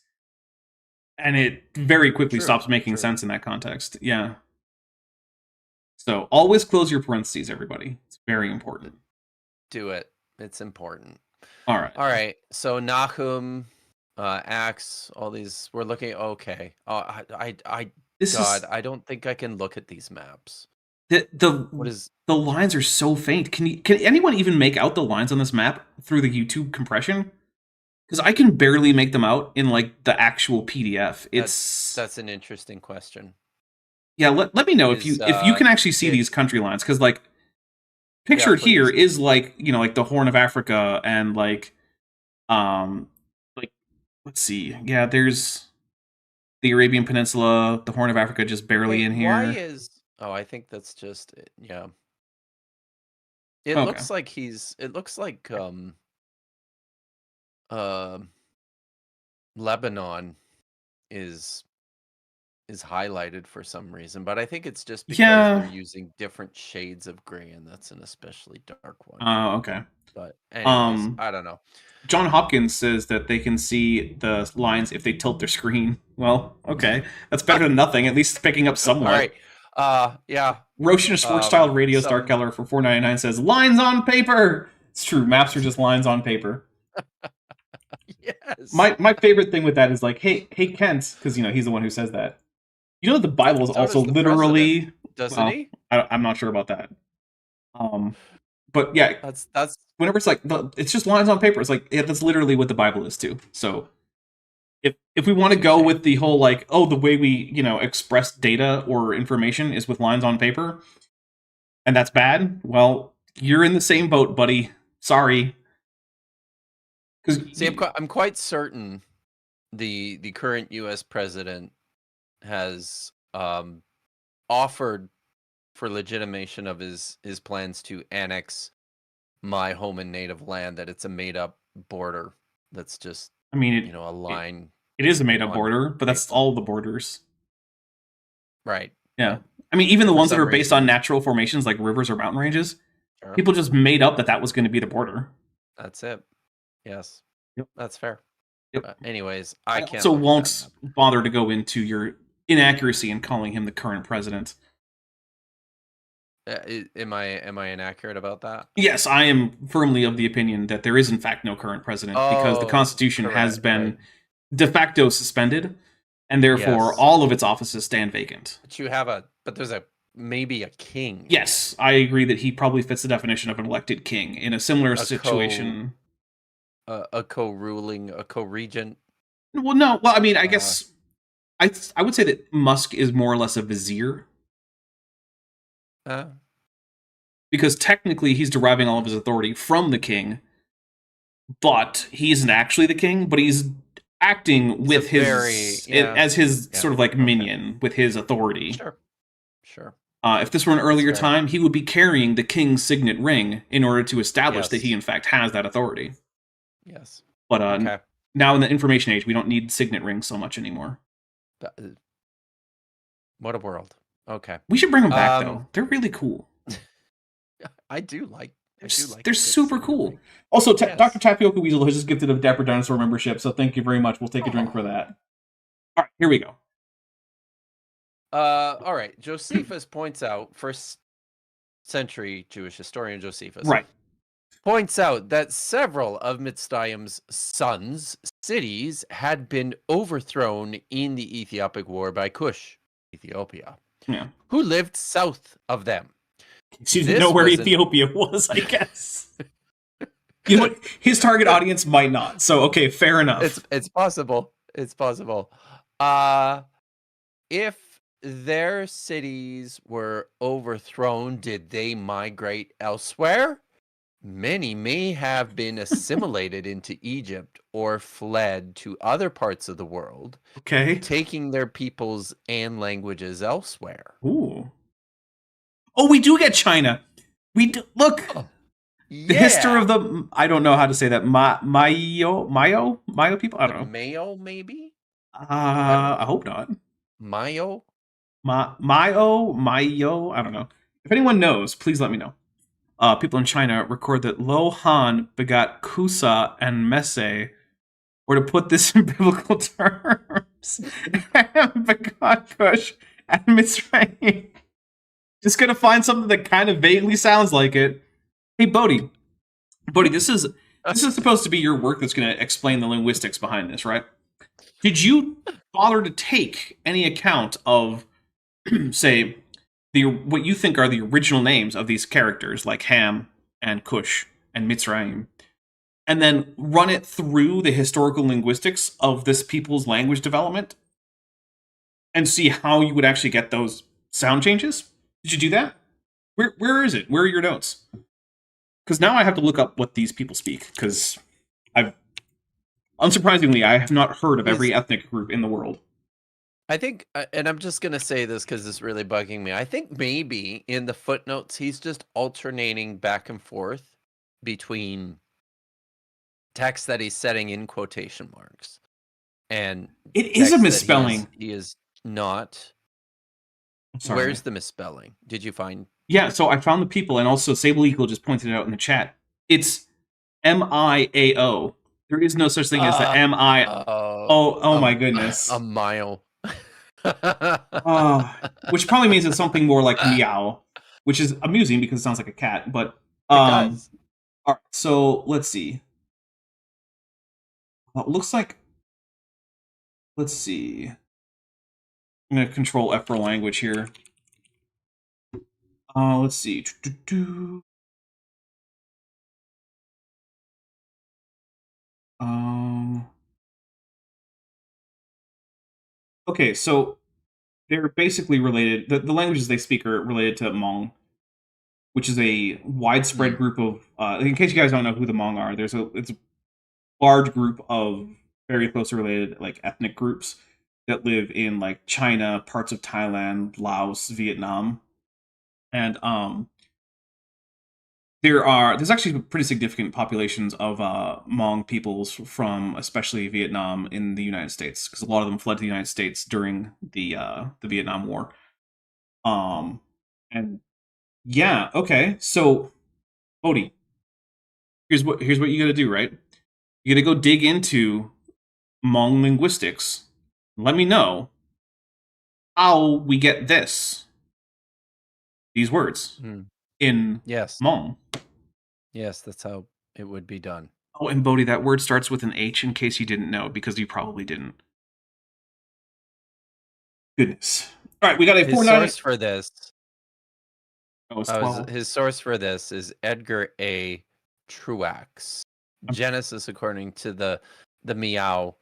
And it very quickly stops making sense in that context. Yeah. So always close your parentheses, everybody. It's very important. Do it. It's important. All right. So Nahum, Acts, all these. We're looking. Okay. I don't think I can look at these maps. The lines are so faint. Can anyone even make out the lines on this map through the YouTube compression? Because I can barely make them out in like the actual PDF. That's an interesting question. Yeah, let me know if you can actually see these country lines, because like pictured here is like like the Horn of Africa and like let's see, yeah, there's the Arabian Peninsula, the Horn of Africa just barely in here. I think that's just yeah. It looks like Lebanon is highlighted for some reason, but I think it's just because they're using different shades of gray, and that's an especially dark one. Oh, okay. But anyways, I don't know. John Hopkins says that they can see the lines if they tilt their screen. Well, okay, that's better than nothing. At least it's picking up somewhat. All right. Yeah. Roshan Sports Style Radio Star Keller for $4.99 says lines on paper. It's true. Maps are just lines on paper. Yes. My favorite thing with that is like, hey Kent, because he's the one who says that. You know that the Bible is also literally. Doesn't he? I'm not sure about that. But yeah, that's whenever it's like it's just lines on paper. It's like that's literally what the Bible is too. So if we want to go with the whole like the way we express data or information is with lines on paper, and that's bad. Well, you're in the same boat, buddy. Sorry. See, I'm quite certain the current U.S. president has offered for legitimation of his plans to annex my home and native land, that it's a made-up border that's just a line. It is a made-up border, but that's all the borders. Right. Yeah. I mean, even the ones that are based on natural formations like rivers or mountain ranges, people just made up that was going to be the border. That's it. Yes. That's fair. Yep. Anyways, I I can't. also look at that won't map. bother to go into your inaccuracy in calling him the current president. Am I inaccurate about that? Yes, I am firmly of the opinion that there is in fact no current president because the Oh, Constitution has correct. been Right. de facto suspended, and therefore Yes. all of its offices stand vacant. But there's maybe a king. Yes, I agree that he probably fits the definition of an elected king in a similar situation. A co-ruling, a co-regent. Well, no. Well, I mean, I guess I would say that Musk is more or less a vizier Uh, because technically he's deriving all of his authority from the king, but he isn't actually the king. But he's acting He's with a his very- yeah. as his Yeah, sort of like okay. minion with his authority. Sure. If this were an earlier fair. time, he would be carrying the king's signet ring in order to establish Yes. that he in fact has that authority. Yes. But Okay. now in the information age, we don't need signet rings so much anymore. What a world. Okay. We should bring them back though. They're really cool. I do like. They're super cool. Also, Dr. Tapioca Weasel has just gifted a Dapper Dinosaur membership, so thank you very much. We'll take a drink for that. All right, here we go. All right. Josephus points out, first century Jewish historian Josephus, Right. points out that several of Mitzrayim's sons' cities had been overthrown in the Ethiopic War by Cush, Ethiopia, who lived south of them. So you didn't know where Ethiopia was, I guess. You know, his target audience might not. So, okay, fair enough. It's possible. It's possible. If their cities were overthrown, did they migrate elsewhere? Many may have been assimilated into Egypt or fled to other parts of the world, taking their peoples and languages elsewhere. Ooh. Oh, we do get China. We do, look. The history of the, I don't know how to say that. Mayo people? I don't know. Mayo, maybe? I hope not. Mayo? Mayo? I don't know. If anyone knows, please let me know. People in China record that Lo Han begot Kusa and Messe, or to put this in biblical terms, begot Cush and Mitzrayim. Just gonna find something that kind of vaguely sounds like it. Hey, Bodhi, this is supposed to be your work that's going to explain the linguistics behind this, right? Did you bother to take any account of, say, what you think are the original names of these characters, like Ham and Cush and Mitzrayim, and then run it through the historical linguistics of this people's language development, and see how you would actually get those sound changes? Did you do that? Where is it? Where are your notes? Because now I have to look up what these people speak, because unsurprisingly, I have not heard of every ethnic group in the world. I think, and I'm just going to say this because it's really bugging me, I think maybe in the footnotes, he's just alternating back and forth between text that he's setting in quotation marks. And it is a misspelling. He is not. Sorry. Where's the misspelling? Did you find? Yeah, so I found the people, and also Sable Eagle just pointed it out in the chat. It's MIAO. There is no such thing as the MI. Oh my goodness. A mile. Which probably means it's something more like meow, which is amusing because it sounds like a cat. But it does. All right, so let's see. Well, it looks like. Let's see. I'm gonna control F for language here. Let's see. Okay, so they're basically related. The languages they speak are related to Hmong, which is a widespread group of. In case you guys don't know who the Hmong are, it's a large group of very closely related like ethnic groups that live in like China, parts of Thailand, Laos, Vietnam, and there's actually pretty significant populations of Hmong peoples from especially Vietnam in the United States, because a lot of them fled to the United States during the Vietnam War. And yeah, okay, so Bodhi, here's what you got to do, right? You gotta go dig into Hmong linguistics. Let me know how we get these words in Yes. Hmong. Yes, that's how it would be done. Oh, and Bodhi, that word starts with an H in case you didn't know, because you probably didn't. Goodness. All right, we got a His 4-9. source for this. Oh, it's 12. His source for this is Edgar A. Truax. Genesis, according to the Meow.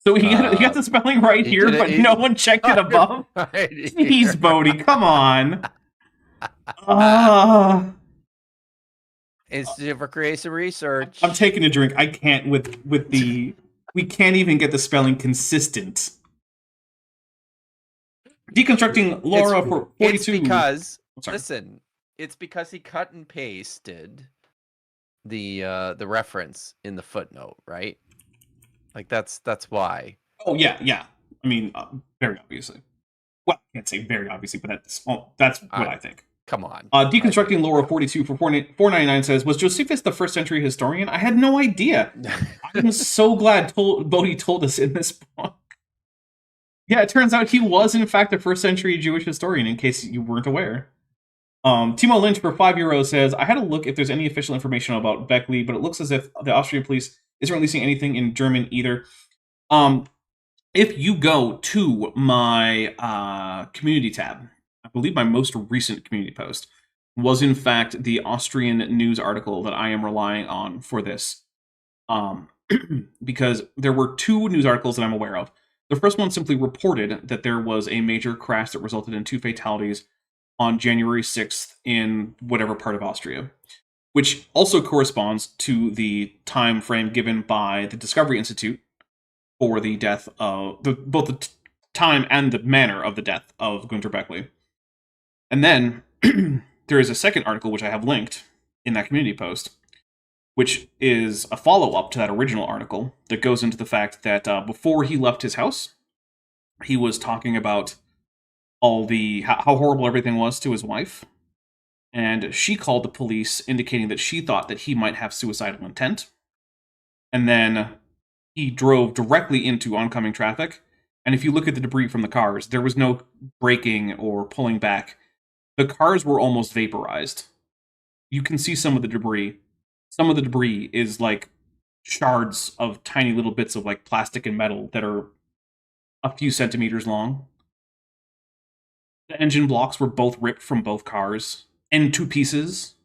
So he got the spelling right here, but no one checked it above. Right Jeez, Bodhi, come on. Institute for Creative Research. I'm taking a drink. I can't with the. We can't even get the spelling consistent. Deconstructing Laura for 42. It's because listen, it's because he cut and pasted the reference in the footnote, right? Like that's why. Oh yeah. I mean, very obviously. Well, I can't say very obviously, but that's what I think. Come on. Deconstructing Laura 42 for 499 says, was Josephus the first century historian? I had no idea. I'm so glad Bodhi told us in this book. Yeah, it turns out he was, in fact, a first century Jewish historian, in case you weren't aware. Timo Lynch for €5 says, I had a look if there's any official information about Beckley, but it looks as if the Austrian police isn't releasing anything in German either. If you go to my community tab, I believe my most recent community post was, in fact, the Austrian news article that I am relying on for this. Because there were 2 news articles that I'm aware of. The first one simply reported that there was a major crash that resulted in 2 fatalities on January 6th in whatever part of Austria, which also corresponds to the time frame given by the Discovery Institute for the death of both the time and the manner of the death of Gunter Beckley. And then there is a second article which I have linked in that community post, which is a follow-up to that original article that goes into the fact that before he left his house, he was talking about how horrible everything was to his wife, and she called the police indicating that she thought that he might have suicidal intent. And then he drove directly into oncoming traffic, and if you look at the debris from the cars, there was no braking or pulling back. The cars were almost vaporized. You can see some of the debris. Some of the debris is like shards of tiny little bits of like plastic and metal that are a few centimeters long. The engine blocks were both ripped from both cars in 2 pieces.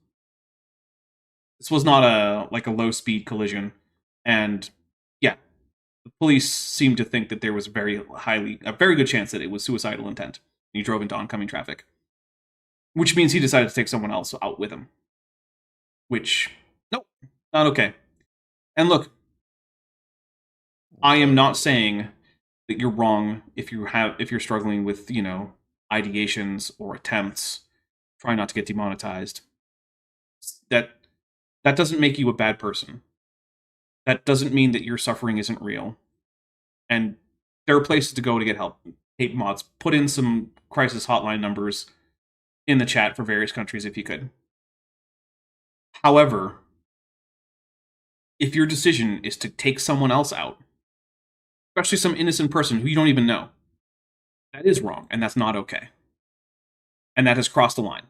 This was not a low speed collision, and yeah, the police seemed to think that there was a very good chance that it was suicidal intent. He drove into oncoming traffic, which means he decided to take someone else out with him. Which, nope, not okay. And look, I am not saying that you're wrong if you're struggling with, ideations or attempts. Try not to get demonetized. That doesn't make you a bad person. That doesn't mean that your suffering isn't real. And there are places to go to get help. Hate mods, put in some crisis hotline numbers in the chat for various countries if you could. However, if your decision is to take someone else out, especially some innocent person who you don't even know, that is wrong, and that's not okay. And that has crossed the line.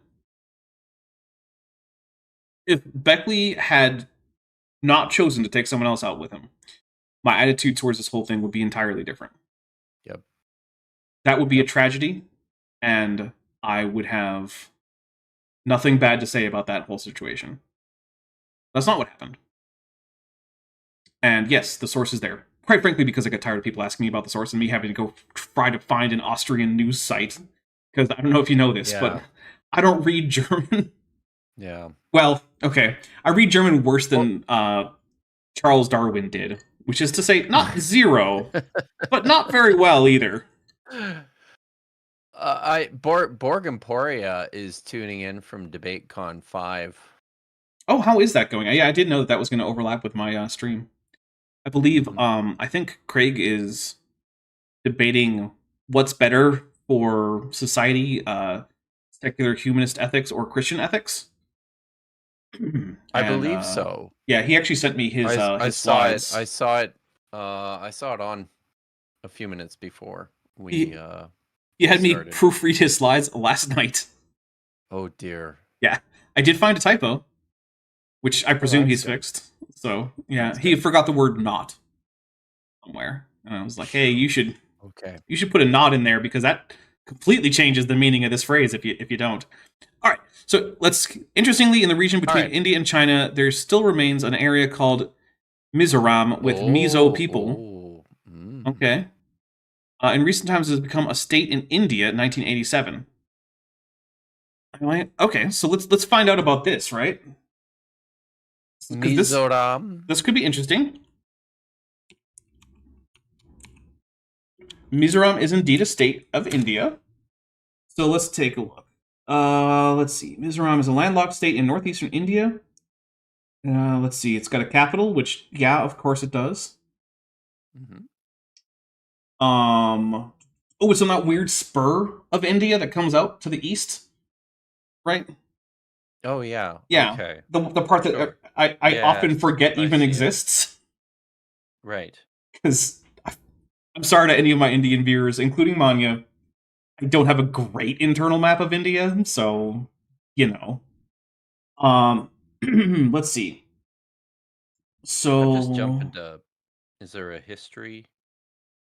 If Beckley had not chosen to take someone else out with him, my attitude towards this whole thing would be entirely different. Yep. That would be a tragedy, and I would have nothing bad to say about that whole situation. That's not what happened. And yes, the source is there. Quite frankly, because I got tired of people asking me about the source and me having to go try to find an Austrian news site. Because I don't know if you know this, but I don't read German. Yeah. Well, okay. I read German worse than Charles Darwin did, which is to say, not zero, but not very well either. Borg Emporia is tuning in from DebateCon 5. Oh, how is that going? Yeah, I did know that was going to overlap with my stream. I believe, I think Craig is debating what's better for society, secular humanist ethics or Christian ethics. I And, believe so. yeah, he actually sent me his I his saw it. slides. I saw it. I saw it on a few minutes before we He had me started. proofread his slides last night. Oh dear. Yeah, I did find a typo, which I presume that's he's good. fixed. So yeah, That's he good. forgot the word "not" somewhere, and I was like, "Hey, you should Okay. put a "not" in there because that completely changes the meaning of this phrase if you don't." All right, so let's. Interestingly, in the region between right. India and China, there still remains an area called Mizoram with Mizo people. Okay. In recent times, it has become a state in India in 1987. Okay, so let's find out about this, right? Because Mizoram. this could be interesting. Mizoram is indeed a state of India. So let's take a look. Let's see. Mizoram is a landlocked state in northeastern India. Let's see. It's got a capital, which, yeah, of course it does. Mhm. Oh, it's on that weird spur of India that comes out to the east, right? Oh yeah. Yeah, Okay. the part that Sure. I often Yes, forget I even see it. exists. Right. Because I'm sorry to any of my Indian viewers, including Manya, I don't have a great internal map of India, so you know. Let's see. I'm just jumping So, to. Is there a history?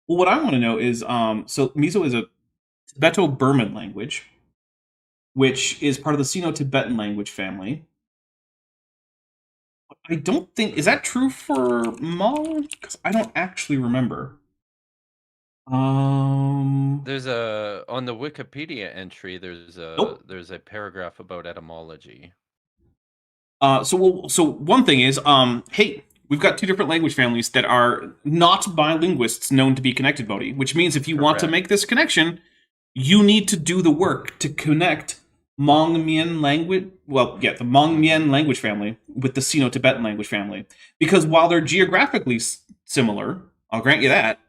well, what I want to know is, so Mizo is a Tibeto-Burman language, which is part of the Sino-Tibetan language family. I don't think is that true for Hmong, because I don't actually remember. There's a on the Wikipedia entry. There's Nope. a paragraph about etymology. So one thing is, hey, we've got two different language families that are not by linguists known to be connected, Bodhi. Which means if you want to Correct. make this connection, you need to do the work to connect Hmong Mien language. Well, yeah, the Hmong Mien language family with the Sino-Tibetan language family, because while they're geographically similar, I'll grant you that.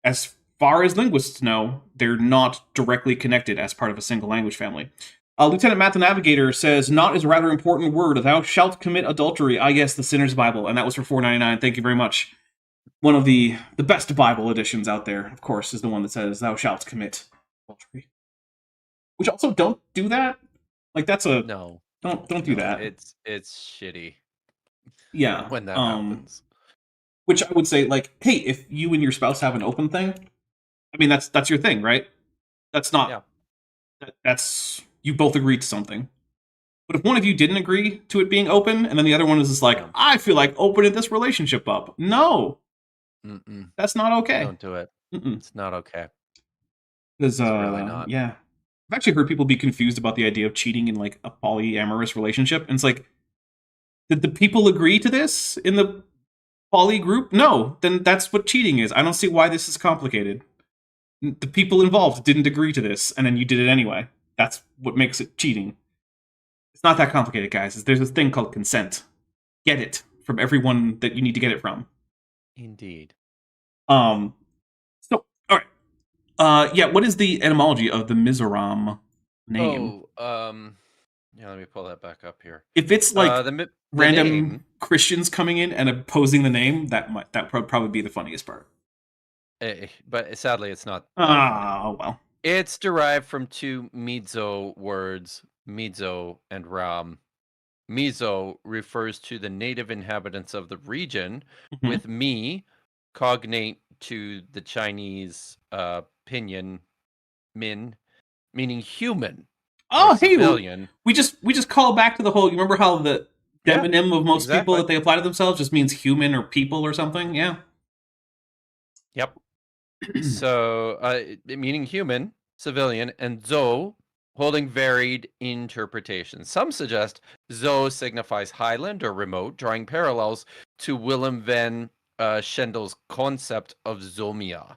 As far as linguists know, they're not directly connected as part of a single language family. Lieutenant Matt the Navigator says, "Not is a rather important word. Thou shalt commit adultery." Ah, yes, the Sinner's Bible, and that was for $4.99. Thank you very much. One of the best Bible editions out there, of course, is the one that says, "Thou shalt commit adultery." Which also don't do that. Like that's a No. don't do that. It's shitty. Yeah. When that happens. Which I would say, like, hey, if you and your spouse have an open thing, I mean that's your thing, right? That's not that's you both agreed to something. But if one of you didn't agree to it being open, and then the other one is just like, I feel like opening this relationship up. No, that's not okay. Don't do it. It's not okay. Because, It's really not. yeah. I've actually heard people be confused about the idea of cheating in like a polyamorous relationship. And it's like, did the people agree to this in the poly group? No, then that's what cheating is. I don't see why this is complicated. The people involved didn't agree to this, and then you did it anyway. That's what makes it cheating. It's not that complicated, guys. There's this thing called consent. Get it from everyone that you need to get it from. Indeed. So, all right. Yeah, what is the etymology of the Mizoram name? Yeah, let me pull that back up here. If it's like the random name, Christians coming in and opposing the name, that would probably be the funniest part. but sadly, it's not. Oh, well. It's derived from two Mizo words, Mizo and Ram. Mizo refers to the native inhabitants of the region, with mi cognate to the Chinese pinyin min, meaning human. Oh, hey, civilian. we just call back to the whole. You remember how the demonym of most people that they apply to themselves just means human or people or something? Yeah. Yep. So, meaning human, civilian, and zo holding varied interpretations. Some suggest zo signifies highland or remote, drawing parallels to Willem van Schendel's concept of zomia.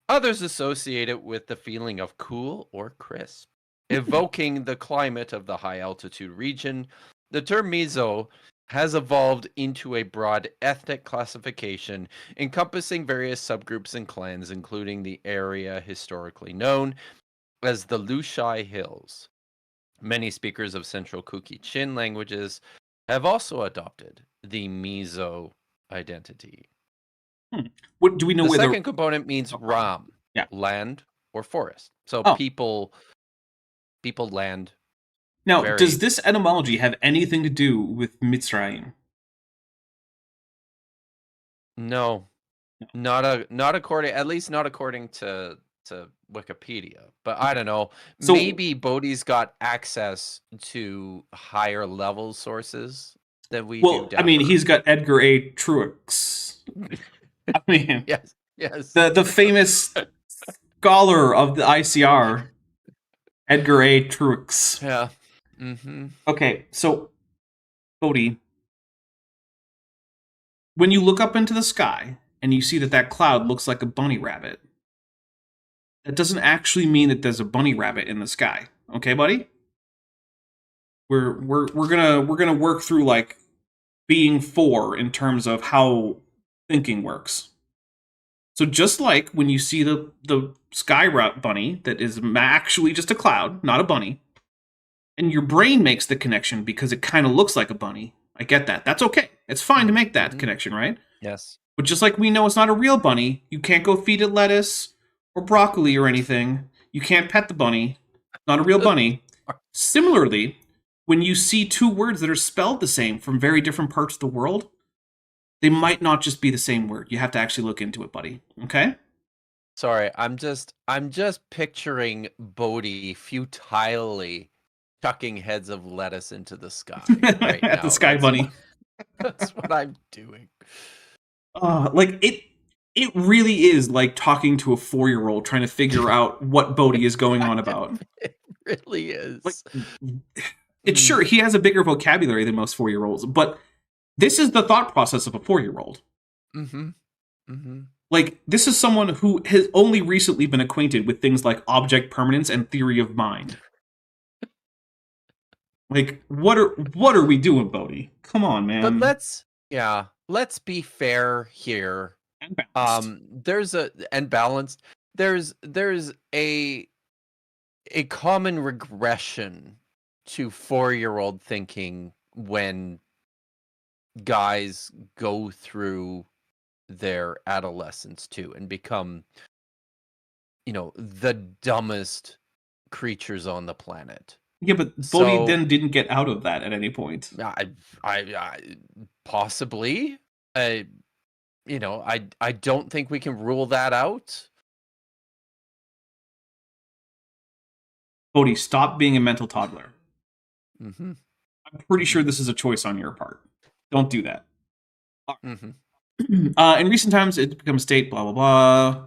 Others associate it with the feeling of cool or crisp, evoking the climate of the high altitude region. The term mizo has evolved into a broad ethnic classification encompassing various subgroups and clans, including the area historically known as the Lushai Hills. Many speakers of Central Kuki-Chin languages have also adopted the Mizo identity. What do we know The where second component means Oh, Ram, yeah. land or forest. So Oh. people land. Now, Very- does this etymology have anything to do with Mitzrayim? No, not according, at least not according to Wikipedia. But I don't know. So- Maybe Bodhi's got access to higher level sources than we Well, do. I mean, Dapper. he's got Edgar A. Truix. I mean, yes. the famous scholar of the ICR, Edgar A. Truix. Yeah. Mm-hmm. Okay, so, Bodhi, when you look up into the sky and you see that cloud looks like a bunny rabbit, that doesn't actually mean that there's a bunny rabbit in the sky. Okay, buddy? We're gonna work through like being four in terms of how thinking works. So just like when you see the sky bunny that is actually just a cloud, not a bunny, and your brain makes the connection because it kind of looks like a bunny. I get that. That's okay. It's fine to make that connection, right? Yes. But just like we know it's not a real bunny, you can't go feed it lettuce or broccoli or anything. You can't pet the bunny. Not a real bunny. Similarly, when you see two words that are spelled the same from very different parts of the world, they might not just be the same word. You have to actually look into it, buddy. Okay? Sorry, I'm just picturing Bodhi futilely chucking heads of lettuce into the sky right At now. the sky bunny. That's what I'm doing. Like it really is like talking to a 4-year-old trying to figure out what Bodhi is going on about. It really is. Like, it's sure he has a bigger vocabulary than most 4-year-olds, but this is the thought process of a 4-year-old. Mm-hmm. Mm-hmm. Like, this is someone who has only recently been acquainted with things like object permanence and theory of mind. Like, what are we doing, Bodhi? Come on, man. But let's be fair here. And balanced. There's a common regression to 4-year-old thinking when guys go through their adolescence too and become, the dumbest creatures on the planet. Yeah, but Bodhi then didn't get out of that at any point. I possibly. I don't think we can rule that out. Bodhi, stop being a mental toddler. Mm-hmm. I'm pretty sure this is a choice on your part. Don't do that. Mm-hmm. In recent times, it becomes state, blah, blah, blah.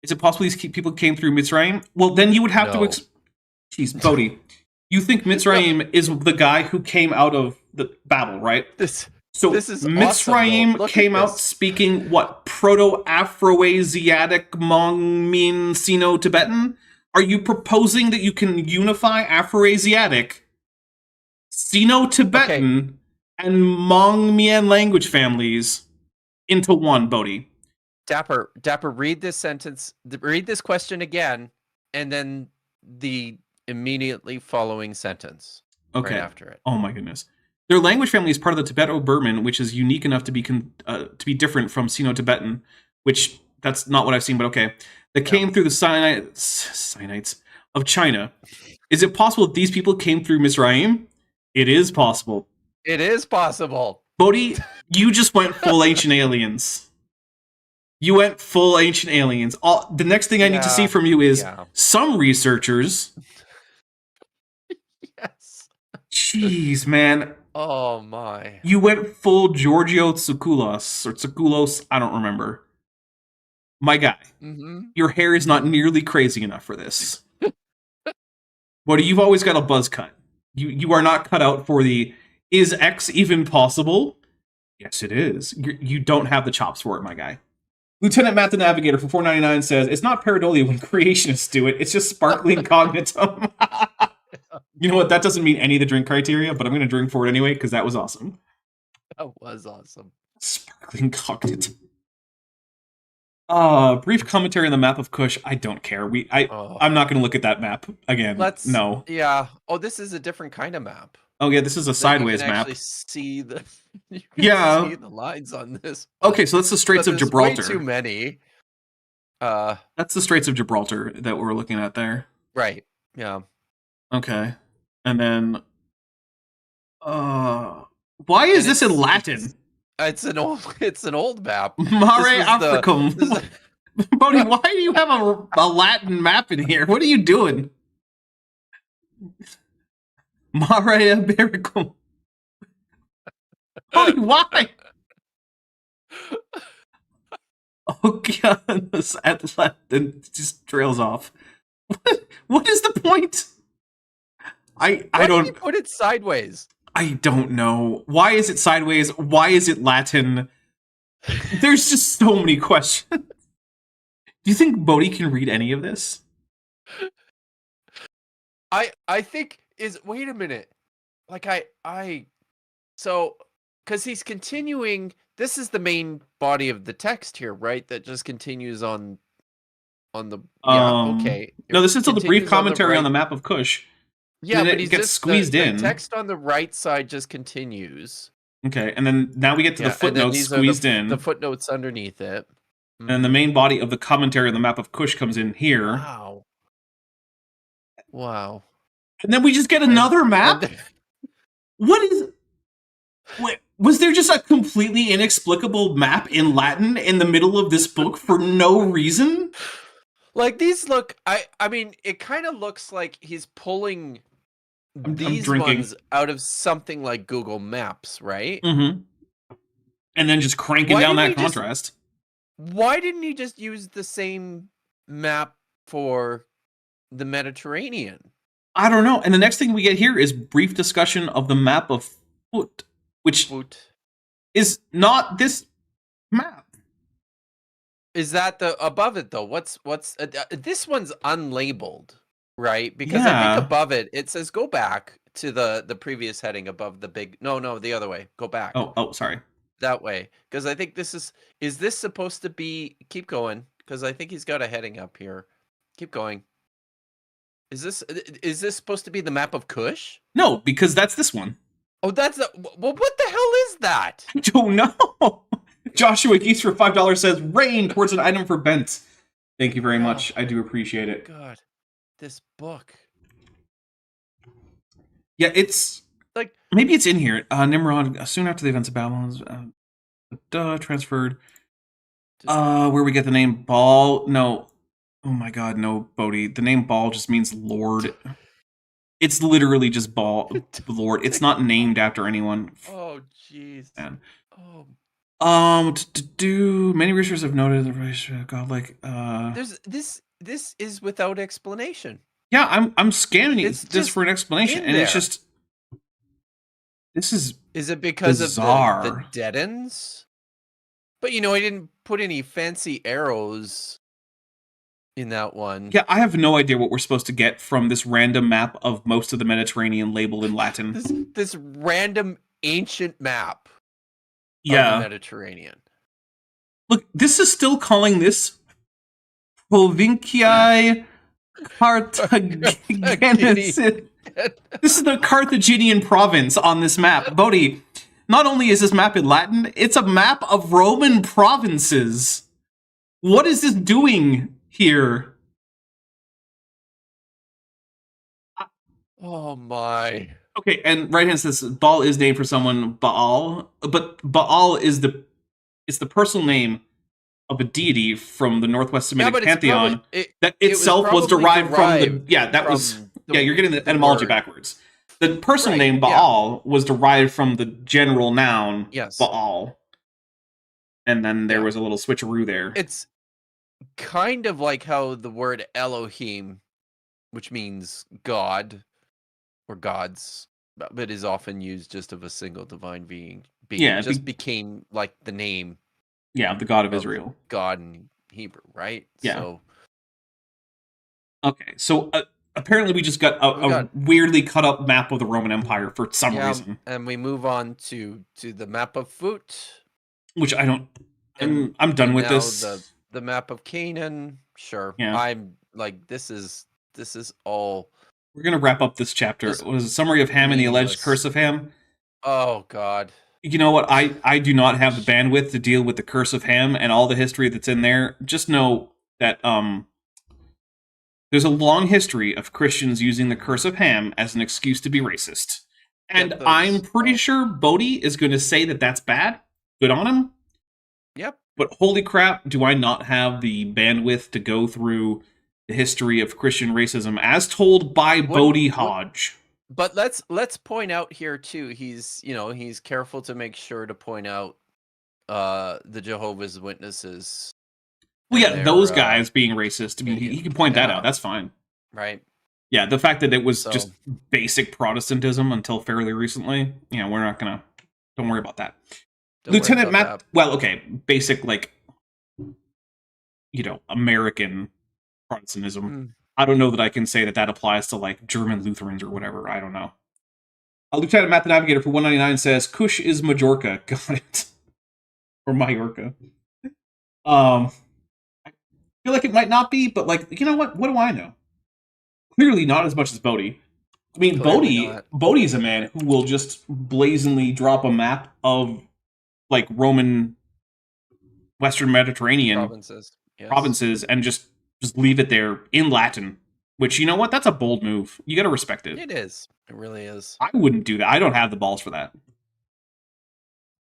Is it possible these people came through Mitzrayim? Well, then you would have to... Jeez, Bodhi. You think Mitzrayim is the guy who came out of the Babel, right? This is Mitzrayim awesome, came out speaking, what, Proto-Afro-Asiatic, Hmong-Mien, Sino-Tibetan? Are you proposing that you can unify Afro-Asiatic, Sino-Tibetan, and Hmong-Mien language families into one, Bodhi? Dapper, read this sentence, read this question again, and then the immediately following sentence. Okay. Right after it. Oh my goodness. Their language family is part of the Tibeto-Burman, which is unique enough to be different from Sino-Tibetan, which that's not what I've seen, but okay. That came through the Sinites of China. Is it possible that these people came through Mizraim? It is possible. It is possible. Bodhi, you just went full Ancient Aliens. You went full Ancient Aliens. The next thing I need to see from you is some researchers. Yes. Jeez, man. Oh my. You went full Giorgio Tsoukalos, or Tsoukalos, I don't remember. My guy, your hair is not nearly crazy enough for this. But you've always got a buzz cut. You are not cut out for the, is X even possible? Yes, it is. You don't have the chops for it, my guy. Lieutenant Matt the Navigator for $4.99 says, it's not pareidolia when creationists do it, it's just sparkling cognitum. You know what? That doesn't mean any of the drink criteria, but I'm going to drink for it anyway, because that was awesome. That was awesome. Sparkling cognitum. Brief commentary on the map of Kush. I don't care. Oh. I'm not going to look at that map again. No. Yeah. Oh, this is a different kind of map. Oh yeah, this is a sideways You can map. actually see the. You can Yeah. see the lines on this. Okay, so that's the Straits of There's Gibraltar. Way too many. That's the Straits of Gibraltar that we're looking at there. Right. Yeah. Okay. And then why is this in Latin? It's an old map. Mare Africum. Bodhi, why do you have a Latin map in here? What are you doing? Mare Ibericum. Bodhi, why? Oh god, this at left and just trails off. What is the point? I don't. Did you put it sideways? I don't know. Why is it sideways? Why is it Latin? There's just so many questions. Do you think Bodhi can read any of this? I think wait a minute. Like so because he's continuing. This is the main body of the text here, right? That just continues on the. Yeah, okay. No, this is still the brief commentary right. on the map of Kush. Yeah, but it gets squeezed in. The text on the right side just continues. Okay, and then now we get to the footnotes squeezed in. The footnotes underneath it. And the main body of the commentary on the map of Kush comes in here. Wow. And then we just get another map? What is... Wait, was there just a completely inexplicable map in Latin in the middle of this book for no reason? Like, these look... I mean, it kind of looks like he's pulling these ones out of something like Google Maps, right? Mm-hmm. And then just cranking down that contrast. Why didn't he just use the same map for the Mediterranean? I don't know. And the next thing we get here is brief discussion of the map of Foot, which is not this map. Is that the above it though? What's this one's unlabeled, right? Because I think above it says go back to the previous heading above the big. No, the other way. Go back. Oh, sorry. That way, because I think this is this supposed to be? Keep going, because I think he's got a heading up here. Keep going. Is this supposed to be the map of Kush? No, because that's this one. Oh, that's well. What the hell is that? I don't know. Joshua Geese for $5 says rain towards an item for Bent. Thank you very much. I do appreciate it. God, this book. Yeah, it's like maybe it's in here. Nimrod soon after the events of Babylon transferred. Where we get the name Baal? No. Oh my god, no, Bodhi. The name Baal just means Lord. It's literally just Baal, Lord. It's not named after anyone. Oh, jeez. Many researchers have noted the relationship of godlike. There's this is without explanation. Yeah, I'm scanning this for an explanation, and it's just this is. Is it because bizarre. of the dead ends? But I didn't put any fancy arrows in that one. Yeah, I have no idea what we're supposed to get from this random map of most of the Mediterranean labeled in Latin. This random ancient map of the Mediterranean. Look, this is still calling this Provinciae Carthaginiensis. This is the Carthaginian province on this map. Bodhi, not only is this map in Latin, it's a map of Roman provinces. What is this doing here? Oh my. Okay, and right hand says Baal is named for someone, Baal, but Baal is the personal name of a deity from the Northwest Semitic pantheon that itself was derived from the you're getting the etymology backwards. The personal name Baal was derived from the general noun Baal. And then there was a little switcheroo there. It's kind of like how the word Elohim, which means God or gods, but is often used just of a single divine being. Yeah, it just became like the name. Yeah, the God of Israel. God in Hebrew, right? Yeah. So, okay, so apparently we just got a weirdly cut up map of the Roman Empire for some reason. And we move on to the map of Foot. Which I don't... I'm done with this. the map of Canaan. Sure. Yeah. I'm like, this is all We're gonna wrap up this chapter. Just It was a summary of Ham and the alleged meaningless. curse of Ham. Oh God. You know what? I do not have the bandwidth to deal with the curse of Ham and all the history that's in there. Just know that there's a long history of Christians using the curse of Ham as an excuse to be racist. And Get those- I'm pretty sure Bodhi is going to say that that's bad. Good on him. Yep. But holy crap, do I not have the bandwidth to go through the history of Christian racism as told by Bodhi Hodge. But let's point out here too. He's careful to make sure to point out the Jehovah's Witnesses. Well, yeah, and those their, guys being racist. I mean, he can point that Yeah. out. That's fine. right. Yeah, the fact that it was So- just basic Protestantism until fairly recently, we're not gonna. Don't worry about that. Don't worry Lieutenant about Matt. that. Well, okay, basic American Protestantism. Mm. I don't know that I can say that applies to German Lutherans or whatever. I don't know. Lieutenant Matt the Navigator for 199 says Kush is Majorca. Got it. Or Majorca. I feel like it might not be, but you know what? What do I know? Clearly not as much as Bodhi. I mean, Clearly not. Bodhi's a man who will just blazingly drop a map of Roman Western Mediterranean Provinces. Yes. provinces and just leave it there in Latin. Which, you know what? That's a bold move. You gotta respect it. It is. It really is. I wouldn't do that. I don't have the balls for that.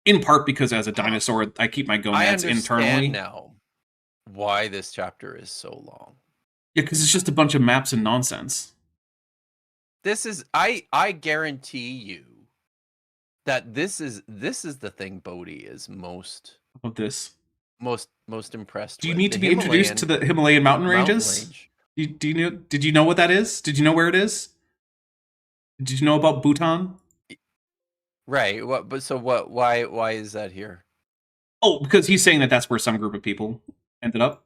In part because as a dinosaur, I keep my I gonads understand internally. now why this chapter is so long. Yeah, because it's just a bunch of maps and nonsense. This is I guarantee you that this is the thing Bodhi is most Of this. impressed Do you with. need to be introduced to the Himalayan mountain ranges? range. Did you know what that is? Did you know where it is? Did you know about Bhutan? Right. Why is that here? Oh, because he's saying that that's where some group of people ended up.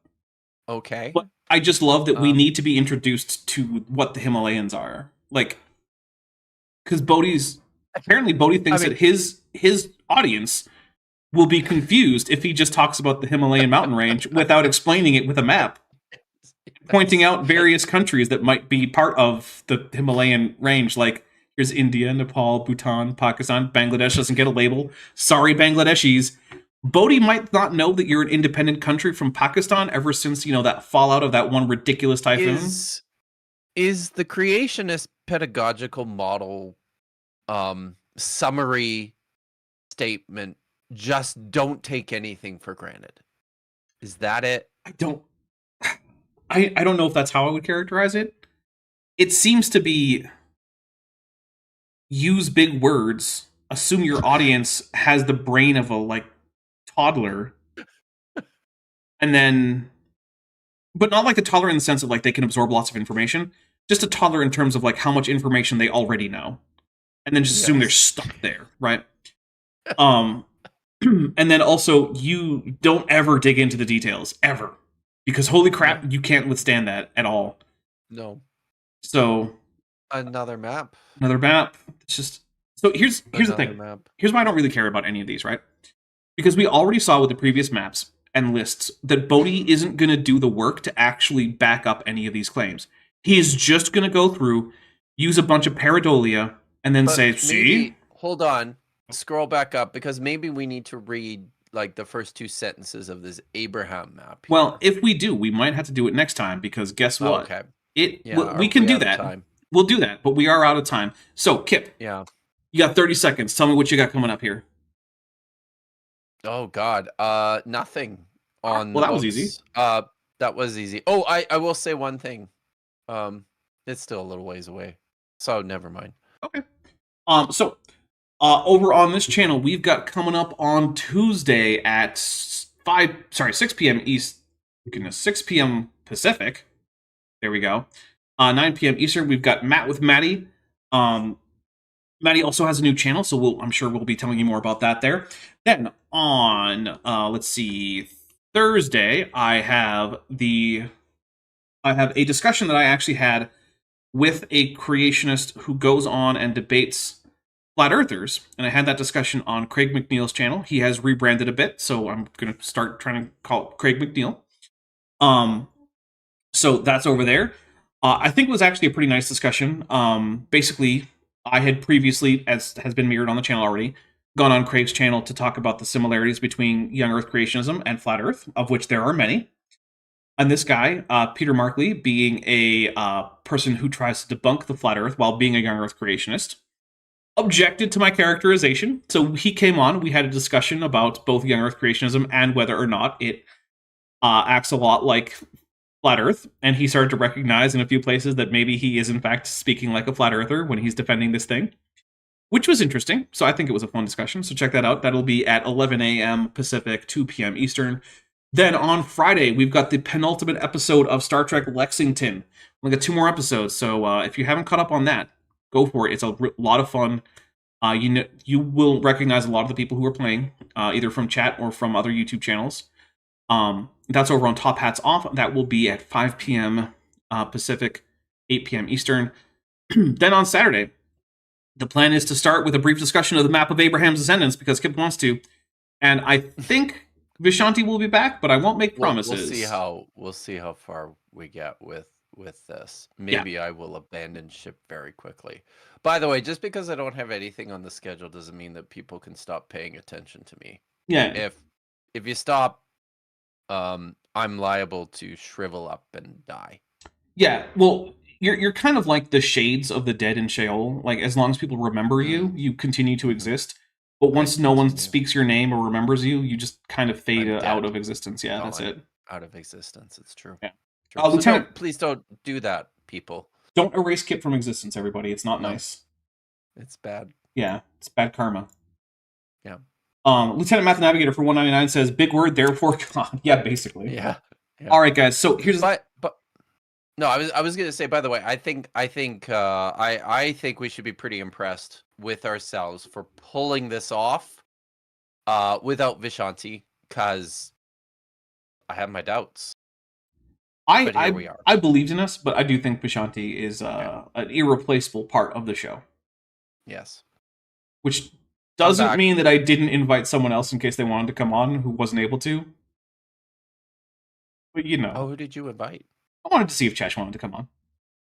Okay. But I just love that we Um, need to be introduced to what the Himalayans are. Because Bodhi thinks mean- that his audience will be confused if he just talks about the Himalayan mountain range without explaining it with a map, pointing out various countries that might be part of the Himalayan range. Here's India, Nepal, Bhutan, Pakistan. Bangladesh doesn't get a label. Sorry, Bangladeshis. Bodhi might not know that you're an independent country from Pakistan ever since, that fallout of that one ridiculous typhoon. Is the creationist pedagogical model summary statement just don't take anything for granted? Is that it? I don't know if that's how I would characterize it. It seems to be use big words, assume your audience has the brain of a toddler, and then, but not a toddler in the sense of they can absorb lots of information, just a toddler in terms of how much information they already know, and then just assume they're stuck there, right? And then also you don't ever dig into the details ever, because holy crap, you can't withstand that at all. No. So Another map. another map. It's just so here's the Another thing. map. Here's why I don't really care about any of these, right? Because we already saw with the previous maps and lists that Bodhi isn't going to do the work to actually back up any of these claims. He is just going to go through, use a bunch of pareidolia, and then But say, maybe- "See, Hold on. Scroll back up because maybe we need to read the first two sentences of this Abraham map. here. well, if we do, we might have to do it next time because guess Oh, what? okay. We are can do out of that. time? We'll do that, but we are out of time. So, Kip, Yeah. you got 30 seconds. Tell me what you got coming up here. Oh God. Nothing on. Well, the that was books. easy. That was easy. Oh, I will say one thing. It's still a little ways away, so never mind. Okay. So, over on this channel, we've got coming up on Tuesday at 6 p.m. East. Goodness, 6 p.m. Pacific. There we go. 9 p.m. Eastern. We've got Matt with Maddie. Maddie also has a new channel, so I'm sure we'll be telling you more about that there. Then on, let's see, Thursday, I have a discussion that I actually had with a creationist who goes on and debates flat earthers, and I had that discussion on Craig McNeil's channel. He has rebranded a bit, so I'm going to start trying to call it Craig McNeil. So that's over there. I think it was actually a pretty nice discussion. Basically, I had previously, as has been mirrored on the channel already, gone on Craig's channel to talk about the similarities between young Earth creationism and flat Earth, of which there are many. And this guy, Peter Markley, being a person who tries to debunk the flat Earth while being a young Earth creationist, objected to my characterization. So he came on. We had a discussion about both young Earth creationism and whether or not it acts a lot like flat Earth. And he started to recognize in a few places that maybe he is in fact speaking like a flat Earther when he's defending this thing, which was interesting. So I think it was a fun discussion. So check that out. That'll be at 11 a.m. Pacific, 2 p.m. Eastern. Then on Friday, we've got the penultimate episode of Star Trek Lexington. We got 2 more episodes, so if you haven't caught up on that, go for it. It's a lot of fun. You will recognize a lot of the people who are playing, either from chat or from other YouTube channels. That's over on Top Hats Off. That will be at 5 p.m. Pacific, 8 p.m. Eastern. Then on Saturday, the plan is to start with a brief discussion of the map of Abraham's descendants, because Kip wants to. And I think Vishanti will be back, but I won't make promises. We'll see how far we get with this. Maybe I will abandon ship very quickly. By the way, just because I don't have anything on the schedule doesn't mean that people can stop paying attention to me. Yeah. If you stop, I'm liable to shrivel up and die. Yeah. Well, you're kind of like the shades of the dead in Sheol. Like, as long as people remember you, you continue to exist. But once no one speaks your name or remembers you, you just kind of fade out of existence. Yeah, that's it. Out of existence. It's true. Yeah. True. So Lieutenant, please don't do that, people. Don't erase Kip from existence, everybody. It's not nice. It's bad. Yeah, it's bad karma. Yeah. Lieutenant Math Navigator for 199 says, big word, therefore God. Yeah, basically. Yeah. All right, guys. So here's no, I was gonna say, by the way, I think we should be pretty impressed with ourselves for pulling this off without Vishanti, because I have my doubts. But here we are. I believed in us, but I do think Vishanti is an irreplaceable part of the show. Yes. Which doesn't mean that I didn't invite someone else in case they wanted to come on who wasn't able to. But you know. Oh, who did you invite? I wanted to see if Chesh wanted to come on.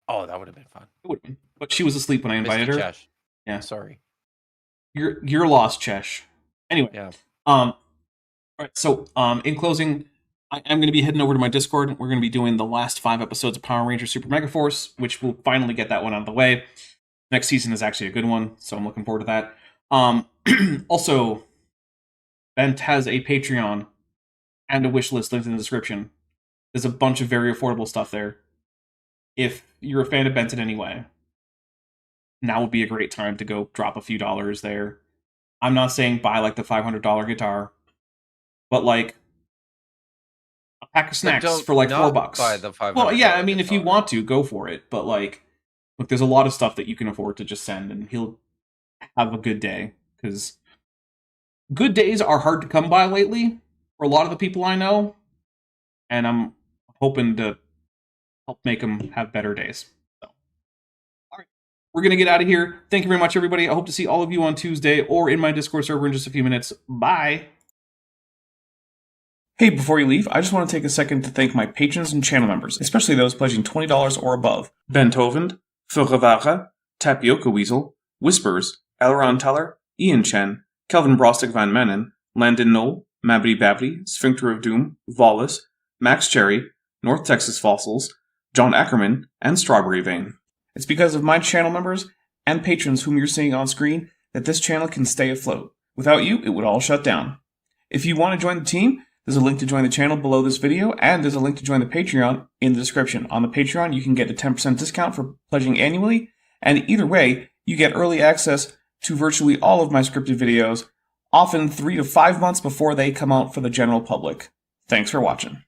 Oh, that would have been fun. It would have been. But she was asleep when I invited her. Chesh. Yeah. Sorry. You're lost, Chesh. Anyway. Yeah. All right. So, in closing, I'm going to be heading over to my Discord. We're going to be doing the last 5 episodes of Power Rangers Super Mega Force, which will finally get that one out of the way. Next season is actually a good one, so I'm looking forward to that. Also, Bent has a Patreon and a wish list linked in the description. There's a bunch of very affordable stuff there. If you're a fan of Bent in any way, now would be a great time to go drop a few dollars there. I'm not saying buy like the $500 guitar, but like a pack of snacks for like $4. Buy the $500 well, yeah, I mean, guitar. if you want to, go for it. But like, look, there's a lot of stuff that you can afford to just send, and he'll have a good day. Because good days are hard to come by lately for a lot of the people I know, and I'm hoping to help make them have better days. So, all right, we're gonna get out of here. Thank you very much, everybody. I hope to see all of you on Tuesday or in my Discord server in just a few minutes. Bye. Hey, before you leave, I just want to take a second to thank my patrons and channel members, especially those pledging $20 or above. Ben Tovend, Furevara, Tapioca Weasel, Whispers, Elron Teller, Ian Chen, Kelvin Brostic Van Mennen, Landon Knoll, Mabry Babry, Sphincter of Doom, Vollus, Max Cherry, North Texas Fossils, John Ackerman, and Strawberry Vein. It's because of my channel members and patrons whom you're seeing on screen that this channel can stay afloat. Without you, it would all shut down. If you want to join the team, there's a link to join the channel below this video, and there's a link to join the Patreon in the description. On the Patreon, you can get a 10% discount for pledging annually, and either way, you get early access to virtually all of my scripted videos, often 3 to 5 months before they come out for the general public. Thanks for watching.